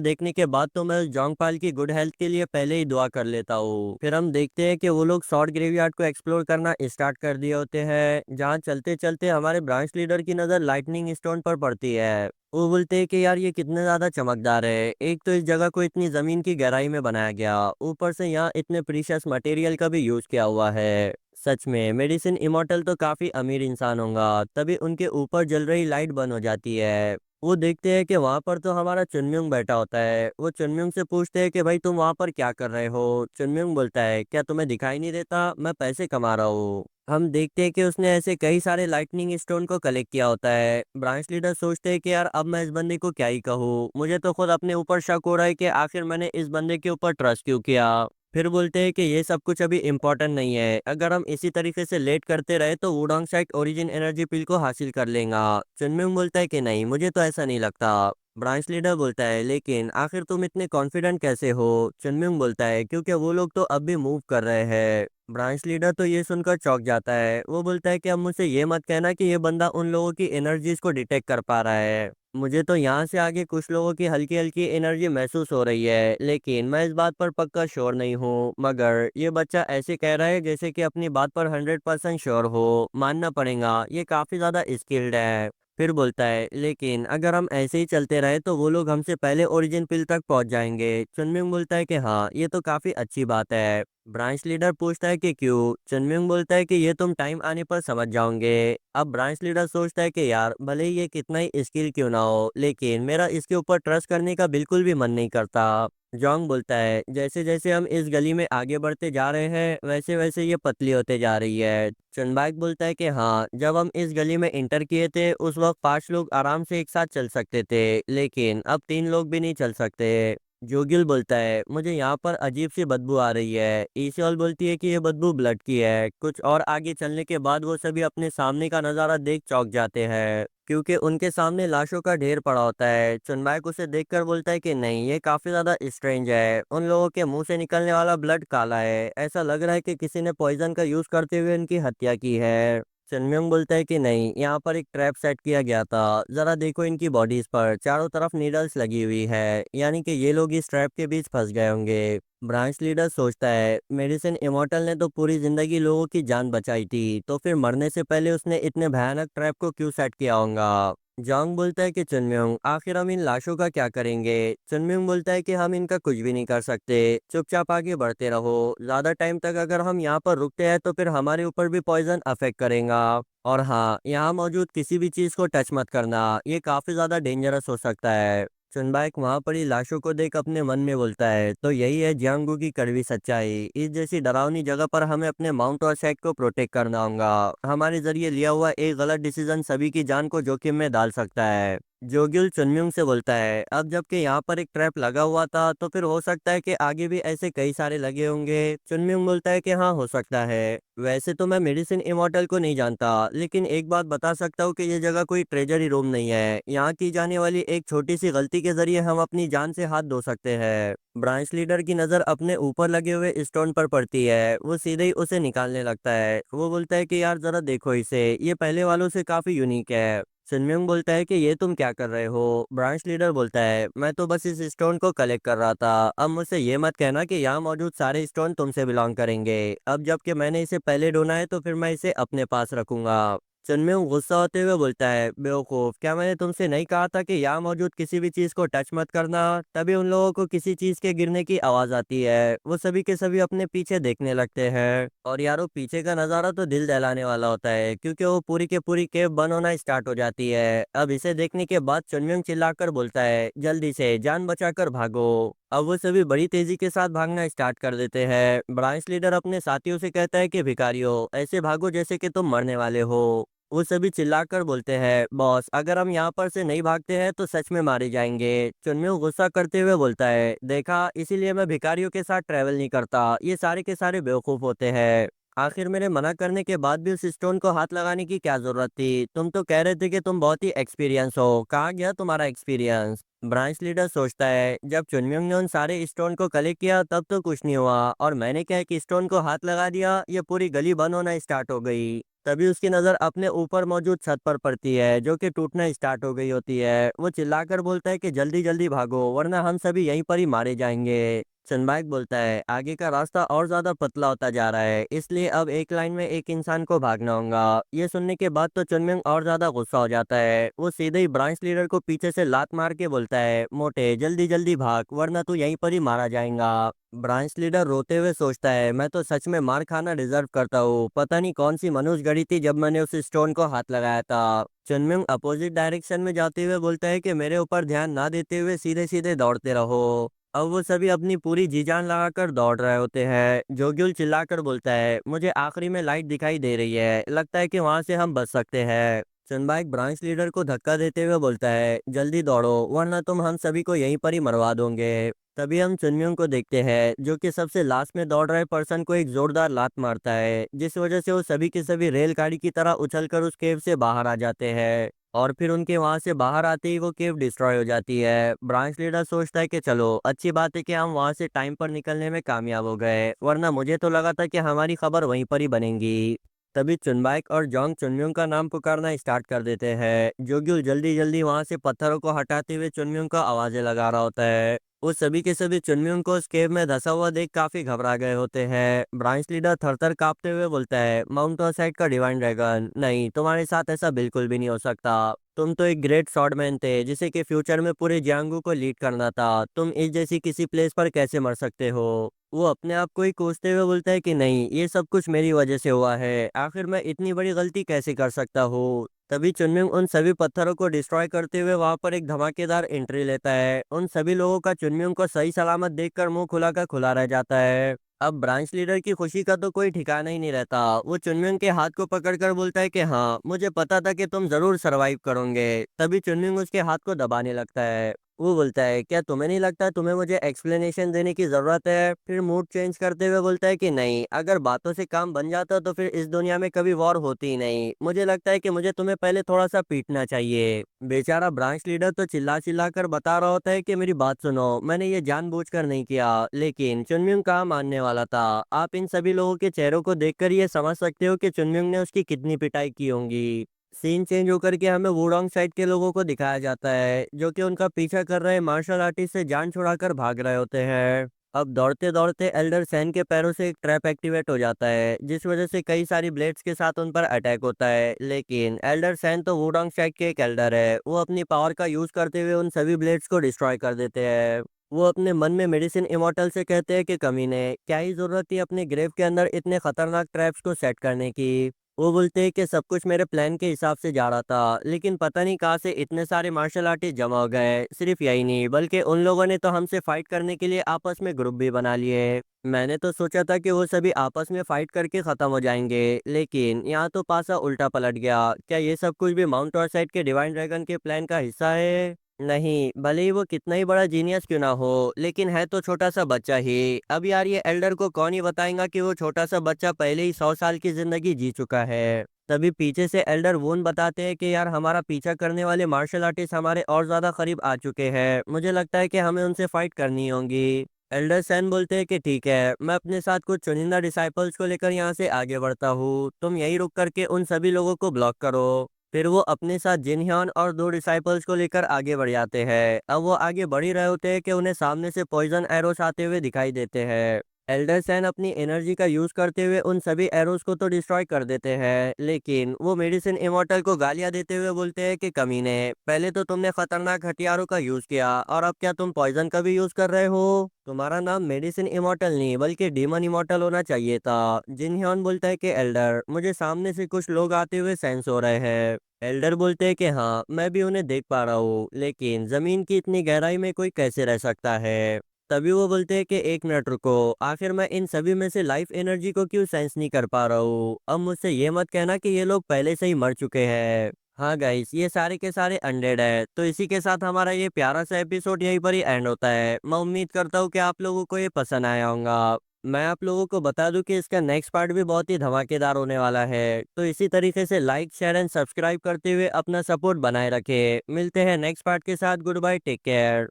देखने के बाद तो मैं उस जोंगपाल की गुड हेल्थ के लिए पहले ही दुआ कर लेता हूँ। फिर हम देखते हैं कि वो लोग शॉर्ट ग्रेवयार्ड को एक्सप्लोर करना स्टार्ट कर दिए होते हैं, जहाँ चलते चलते हमारे ब्रांच लीडर की नज़र लाइटनिंग स्टोन पर पड़ती है। वो बोलते हैं कि यार ये कितने ज्यादा चमकदार है। एक तो इस जगह को इतनी जमीन की गहराई में बनाया गया, ऊपर से यहाँ इतने प्रीशियस मटेरियल का भी यूज किया हुआ है। सच में मेडिसिन इमॉर्टल तो काफी अमीर इंसान होगा, तभी उनके ऊपर जल रही लाइट बंद हो जाती है। वो देखते हैं कि वहां पर तो हमारा चुनम्युंग बैठा होता है। वो चुनम्युंग से पूछते हैं कि भाई तुम वहां पर क्या कर रहे हो? चुनम्युंग बोलता है, क्या तुम्हें दिखाई नहीं देता, मैं पैसे कमा रहा हूँ। हम देखते हैं कि उसने ऐसे कई सारे लाइटनिंग स्टोन को कलेक्ट किया होता है। ब्रांच लीडर सोचते हैं कि यार अब मैं इस बंदे को क्या ही कहूँ, मुझे तो खुद अपने ऊपर शक हो रहा है कि आखिर मैंने इस बंदे के ऊपर ट्रस्ट क्यों किया। फिर बोलते हैं कि ये सब कुछ अभी इम्पोर्टेंट नहीं है, अगर हम इसी तरीके से लेट करते रहे तो वुडोंग साइड ओरिजिन एनर्जी पिल को हासिल कर लेगा। चुनमिंग बोलता है कि नहीं, मुझे तो ऐसा नहीं लगता। ब्रांच लीडर बोलता है, लेकिन आखिर तुम इतने कॉन्फिडेंट कैसे हो? चुनमिंग बोलता है, क्योंकि वो लोग तो अब भी मूव कर रहे हैं। ब्रांच लीडर तो ये सुनकर चौंक जाता है। वो बोलता है कि अब मुझसे ये मत कहना कि ये बंदा उन लोगों की एनर्जीज को डिटेक्ट कर पा रहा है। मुझे तो यहाँ से आगे कुछ लोगों की हल्की हल्की एनर्जी महसूस हो रही है, लेकिन मैं इस बात पर पक्का श्योर नहीं हूँ। मगर ये बच्चा ऐसे कह रहा है जैसे कि अपनी बात पर 100% श्योर हो। मानना पड़ेगा, ये काफी ज्यादा स्किल्ड है। फिर बोलता है, लेकिन अगर हम ऐसे ही चलते रहे तो वो लोग हमसे पहले ओरिजिन पिल तक पहुंच जाएंगे। चुनमिंग बोलता है कि हाँ, ये तो काफी अच्छी बात है। ब्रांच लीडर पूछता है कि क्यों? चुनमिंग बोलता है कि ये तुम टाइम आने पर समझ जाओगे। अब ब्रांच लीडर सोचता है कि यार भले ही ये कितना ही स्किल क्यों ना हो, लेकिन मेरा इसके ऊपर ट्रस्ट करने का बिल्कुल भी मन नहीं करता। जोंग बोलता है, जैसे जैसे हम इस गली में आगे बढ़ते जा रहे हैं वैसे वैसे ये पतली होते जा रही है। चुनबाग बोलता है कि हाँ, जब हम इस गली में इंटर किए थे उस वक्त 5 लोग आराम से एक साथ चल सकते थे, लेकिन अब 3 लोग भी नहीं चल सकते। जोगिल बोलता है, मुझे यहाँ पर अजीब सी बदबू आ रही है। ईशॉल बोलती है कि ये बदबू ब्लड की है। कुछ और आगे चलने के बाद वो सभी अपने सामने का नज़ारा देख चौंक जाते हैं, क्योंकि उनके सामने लाशों का ढेर पड़ा होता है। चुनबाक उसे देखकर बोलता है कि नहीं, ये काफी ज्यादा स्ट्रेंज है। उन लोगों के मुंह से निकलने वाला ब्लड काला है, ऐसा लग रहा है कि किसी ने पॉइजन का यूज करते हुए इनकी हत्या की है। चुनम्योंग बोलता है कि नहीं, यहाँ पर एक ट्रैप सेट किया गया था, जरा देखो इनकी बॉडीज पर चारों तरफ नीडल्स लगी हुई है, यानी कि ये लोग इस ट्रैप के बीच फंस गए होंगे। ब्रांच लीडर सोचता है, मेडिसिन इमॉर्टल ने तो पूरी जिंदगी लोगों की जान बचाई थी, तो फिर मरने से पहले उसने इतने भयानक ट्रैप को क्यों सेट किया होगा। जॉन्ग बोलता है कि चुनम्योंग, आखिर हम इन लाशों का क्या करेंगे? चुनम्योंग बोलता है कि हम इनका कुछ भी नहीं कर सकते, चुपचाप आगे बढ़ते रहो। ज्यादा टाइम तक अगर हम यहाँ पर रुकते हैं तो फिर हमारे ऊपर भी पॉइजन अफेक्ट करेगा। और हाँ, यहाँ मौजूद किसी भी चीज को टच मत करना, ये काफी ज्यादा डेंजरस हो सकता है। चुनबाइक वहां पर ही लाशों को देख अपने मन में बोलता है, तो यही है जियांगू की कड़वी सच्चाई। इस जैसी डरावनी जगह पर हमें अपने माउंट और सेट को प्रोटेक्ट करना होगा। हमारे जरिए लिया हुआ एक गलत डिसीजन सभी की जान को जोखिम में डाल सकता है। जोग्युल चुनम्युंग से बोलता है, अब जबकि यहाँ पर एक ट्रैप लगा हुआ था तो फिर हो सकता है कि आगे भी ऐसे कई सारे लगे होंगे। चुनम्युंग बोलता है कि हाँ, हो सकता है। वैसे तो मैं मेडिसिन इमॉर्टल को नहीं जानता, लेकिन एक बात बता सकता हूँ कि ये जगह कोई ट्रेजरी रूम नहीं है। यहाँ की जाने वाली एक छोटी सी गलती के जरिए हम अपनी जान से हाथ धो सकते हैं। ब्रांच लीडर की नज़र अपने ऊपर लगे हुए स्टोन पर पड़ती है। वो सीधे ही उसे निकालने लगता है। वो बोलता है कि यार जरा देखो इसे, ये पहले वालों से काफी यूनिक है। सनम्योंग बोलता है कि ये तुम क्या कर रहे हो। ब्रांच लीडर बोलता है, मैं तो बस इस स्टोन को कलेक्ट कर रहा था। अब मुझसे ये मत कहना कि यहाँ मौजूद सारे स्टोन तुमसे बिलोंग करेंगे। अब जबकि मैंने इसे पहले ढूंढा है तो फिर मैं इसे अपने पास रखूंगा। सनम्योंग गुस्सा होते हुए बोलता है, बेवकूफ, क्या मैंने तुमसे नहीं कहा था कि यहाँ मौजूद किसी भी चीज को टच मत करना। तभी उन लोगों को किसी चीज के गिरने की आवाज आती है। वो सभी के सभी अपने पीछे देखने लगते हैं। और यारो, पीछे का नज़ारा तो दिल दहलाने वाला होता है, क्योंकि वो पूरी के पूरी केव बंद होना स्टार्ट हो जाती है। अब इसे देखने के बाद चुनम्योंग चिल्लाकर बोलता है, जल्दी से जान बचाकर भागो। अब वो सभी बड़ी तेजी के साथ भागना स्टार्ट कर देते हैं। ब्रांच लीडर अपने साथियों से कहता है कि भिखारियों, ऐसे भागो जैसे कि तुम मरने वाले हो। वो सभी चिल्लाकर बोलते हैं, बॉस, अगर हम यहाँ पर से नहीं भागते हैं तो सच में मारे जाएंगे। चुनम्यों गुस्सा करते हुए बोलता है, देखा, इसीलिए मैं भिखारियों के साथ ट्रैवल नहीं करता। ये सारे के सारे बेवकूफ होते हैं। आखिर मेरे मना करने के बाद भी उस स्टोन को हाथ लगाने की क्या जरूरत थी? तुम तो कह रहे थे कि तुम बहुत ही एक्सपीरियंस हो, कहाँ गया तुम्हारा एक्सपीरियंस? ब्रांच लीडर सोचता है, जब चुनम्योंग ने उन सारे स्टोन को कलेक्ट किया तब तो कुछ नहीं हुआ, और मैंने क्या है कि स्टोन को हाथ लगा दिया, ये पूरी गली बंद होना स्टार्ट हो गई। तभी उसकी नज़र अपने ऊपर मौजूद छत पर पड़ती है, जो कि टूटना स्टार्ट हो गई होती है। वो चिल्लाकर बोलता है कि जल्दी जल्दी भागो, वरना हम सभी यहीं पर ही मारे जाएंगे। सनबाइक बोलता है, आगे का रास्ता और ज्यादा पतला होता जा रहा है, इसलिए अब एक लाइन में एक इंसान को भागना होगा। ये सुनने के बाद तो चुनमिंग और ज्यादा गुस्सा हो जाता है। वो सीधे ही ब्रांच लीडर को पीछे से लात मार के बोलता है, मोटे, जल्दी जल्दी भाग, वरना तू यहीं पर ही मारा जाएगा। ब्रांच लीडर रोते हुए सोचता है, मैं तो सच में मार खाना डिजर्व करता हूँ। पता नहीं कौन सी मनुष्य गढ़ी थी जब मैंने उस स्टोन को हाथ लगाया था। चुनमिंग अपोजिट डायरेक्शन में जाते हुए बोलता है कि मेरे ऊपर ध्यान ना देते हुए सीधे सीधे दौड़ते रहो। अब वो सभी अपनी पूरी जी जान लगाकर दौड़ रहे होते हैं। जोग्युल चिल्लाकर बोलता है, मुझे आखिरी में लाइट दिखाई दे रही है, लगता है कि वहां से हम बच सकते हैं। सनबाइक ब्रांच लीडर को धक्का देते हुए बोलता है, जल्दी दौड़ो, वरना तुम हम सभी को यहीं पर ही मरवा दोगे। तभी हम चुनमियों को देखते हैं, जो कि सबसे लास्ट में दौड़ रहे पर्सन को एक जोरदार लात मारता है, जिस वजह से वो सभी के सभी रेलगाड़ी की तरह उछलकर उस केव से बाहर आ जाते हैं। और फिर उनके वहां से बाहर आते ही वो केव डिस्ट्रॉय हो जाती है। ब्रांच लीडर सोचता है कि चलो, अच्छी बात है कि हम वहां से टाइम पर निकलने में कामयाब हो गए, वरना मुझे तो लगा था कि हमारी खबर वहीं पर ही बनेगी। तभी चुनबाइक और जोंग चुनम्योंग का नाम पुकारना स्टार्ट कर देते हैं। जोग्युल जल्दी जल्दी वहां से पत्थरों को हटाते हुए चुनम्योंग को आवाजें लगा रहा होता है। वो सभी के सभी चुनम्योंग को उस केव में धंसा हुआ देख काफी घबरा गए होते हैं। ब्रांच लीडर थर थर कांपते हुए बोलता है, माउंट साइड का डिवाइन ड्रैगन, नहीं, तुम्हारे साथ ऐसा बिल्कुल भी नहीं हो सकता। तुम तो एक ग्रेट स्वॉर्डमैन थे, जिसे कि फ्यूचर में पूरे जियांगू को लीड करना था। तुम इस जैसी किसी प्लेस पर कैसे मर सकते हो? वो अपने आप को ही कोसते हुए बोलता है कि नहीं, ये सब कुछ मेरी वजह से हुआ है। आखिर मैं इतनी बड़ी गलती कैसे कर सकता हूँ? तभी चुनमिंग उन सभी पत्थरों को डिस्ट्रॉय करते हुए वहां पर एक धमाकेदार एंट्री लेता है। उन सभी लोगों का चुनमिंग को सही सलामत देखकर मुंह खुला का खुला रह जाता है। अब ब्रांच लीडर की खुशी का तो कोई ठिकाना ही नहीं रहता। वो चुनमिंग के हाथ को पकड़कर बोलता है कि हाँ, मुझे पता था कि तुम जरूर सरवाइव करोगे। तभी चुनमिंग उसके हाथ को दबाने लगता है। वो बोलता है, क्या तुम्हें नहीं लगता तुम्हें मुझे एक्सप्लेनेशन देने की जरूरत है? फिर मूड चेंज करते हुए बोलता है कि नहीं, अगर बातों से काम बन जाता तो फिर इस दुनिया में कभी वॉर होती ही नहीं। मुझे लगता है कि मुझे तुम्हें पहले थोड़ा सा पीटना चाहिए। बेचारा ब्रांच लीडर तो चिल्ला चिल्ला कर बता रहा होता है कि मेरी बात सुनो, मैंने ये जानबूझकर नहीं किया। लेकिन चुनम्योंग कहाँ मानने वाला था? आप इन सभी लोगों के चेहरों को देखकर ये समझ सकते हो कि चुनम्योंग ने उसकी कितनी पिटाई की होंगी। सीन चेंज होकर के हमें वुडोंग साइड के लोगों को दिखाया जाता है, जो कि उनका पीछा कर रहे मार्शल आर्टिस्ट से जान छुड़ाकर भाग रहे होते हैं। अब दौड़ते दौड़ते एल्डर सैन के पैरों से एक ट्रैप एक्टिवेट हो जाता है, जिस वजह से कई सारी ब्लेड्स के साथ उन पर अटैक होता है। लेकिन एल्डर सैन तो वुडोंग साइड के एक एल्डर है, वो अपनी पावर का यूज करते हुए उन सभी ब्लेड्स को डिस्ट्रॉय कर देते हैं। वो अपने मन में मेडिसिन इमोर्टल से कहते हैं कि कमीने, क्या ही जरूरत थी अपने ग्रेव के अंदर इतने खतरनाक ट्रैप्स को सेट करने की। वो बोलते हैं कि सब कुछ मेरे प्लान के हिसाब से जा रहा था, लेकिन पता नहीं कहाँ से इतने सारे मार्शल आर्टिस्ट जमा हो गए। सिर्फ यही नहीं, बल्कि उन लोगों ने तो हमसे फाइट करने के लिए आपस में ग्रुप भी बना लिए। मैंने तो सोचा था कि वो सभी आपस में फाइट करके खत्म हो जाएंगे, लेकिन यहाँ तो पासा उल्टा पलट गया। क्या ये सब कुछ भी माउंट ऑर्साइड के डिवाइन ड्रैगन के प्लान का हिस्सा है? नहीं, भले ही वो कितना ही बड़ा जीनियस क्यों ना हो, लेकिन है तो छोटा सा बच्चा ही। अब यार ये एल्डर को कौन ही बताएगा कि वो छोटा सा बच्चा पहले ही 100 साल की जिंदगी जी चुका है। तभी पीछे से एल्डर वोन बताते हैं कि यार हमारा पीछा करने वाले मार्शल आर्टिस्ट हमारे और ज्यादा करीब आ चुके हैं, मुझे लगता है कि हमें उनसे फाइट करनी होगी। एल्डर सैन बोलते हैं कि ठीक है, मैं अपने साथ कुछ चुनिंदा डिसाइपल्स को लेकर यहाँ से आगे बढ़ता हूँ, तुम यहीं रुक करके उन सभी लोगों को ब्लॉक करो। फिर वो अपने साथ जिनह्योन और दो डिसाइपल्स को लेकर आगे बढ़ जाते हैं। अब वो आगे बढ़ ही रहे होते हैं कि उन्हें सामने से पॉइजन एरोस आते हुए दिखाई देते हैं। एल्डर सैन अपनी एनर्जी का यूज करते हुए उन सभी एरोस को तो डिस्ट्रॉय कर देते हैं, लेकिन वो मेडिसिन इमॉर्टल को गालियां देते हुए बोलते हैं कि कमीने, पहले तो तुमने खतरनाक हथियारों का यूज किया और अब क्या तुम पॉइजन का भी यूज कर रहे हो? तुम्हारा नाम मेडिसिन इमॉर्टल नहीं बल्कि डीमन इमॉर्टल होना चाहिए था। जिन ह्योन बोलता है कि एल्डर, मुझे सामने से कुछ लोग आते हुए सेंस हो रहे हैं। एल्डर बोलते हैं कि हाँ, मैं भी उन्हें देख पा रहा हूँ, लेकिन जमीन की इतनी गहराई में कोई कैसे रह सकता है? तभी वो बोलते हैं कि एक मिनट रुको, आखिर मैं इन सभी में से लाइफ एनर्जी को क्यों सेंस नहीं कर पा रहा हूँ? अब मुझसे ये मत कहना कि ये लोग पहले से ही मर चुके हैं। हाँ गाइस, ये सारे के सारे अनडेड है। तो इसी के साथ हमारा ये प्यारा सा एपिसोड यहीं पर ही एंड होता है। मैं उम्मीद करता हूँ कि आप लोगों को ये पसंद आया होगा। मैं आप लोगों को बता दूं कि इसका नेक्स्ट पार्ट भी बहुत ही धमाकेदार होने वाला है। तो इसी तरीके से लाइक शेयर एंड सब्सक्राइब करते हुए अपना सपोर्ट बनाए रखें। मिलते हैं नेक्स्ट पार्ट के साथ। Goodbye, take care.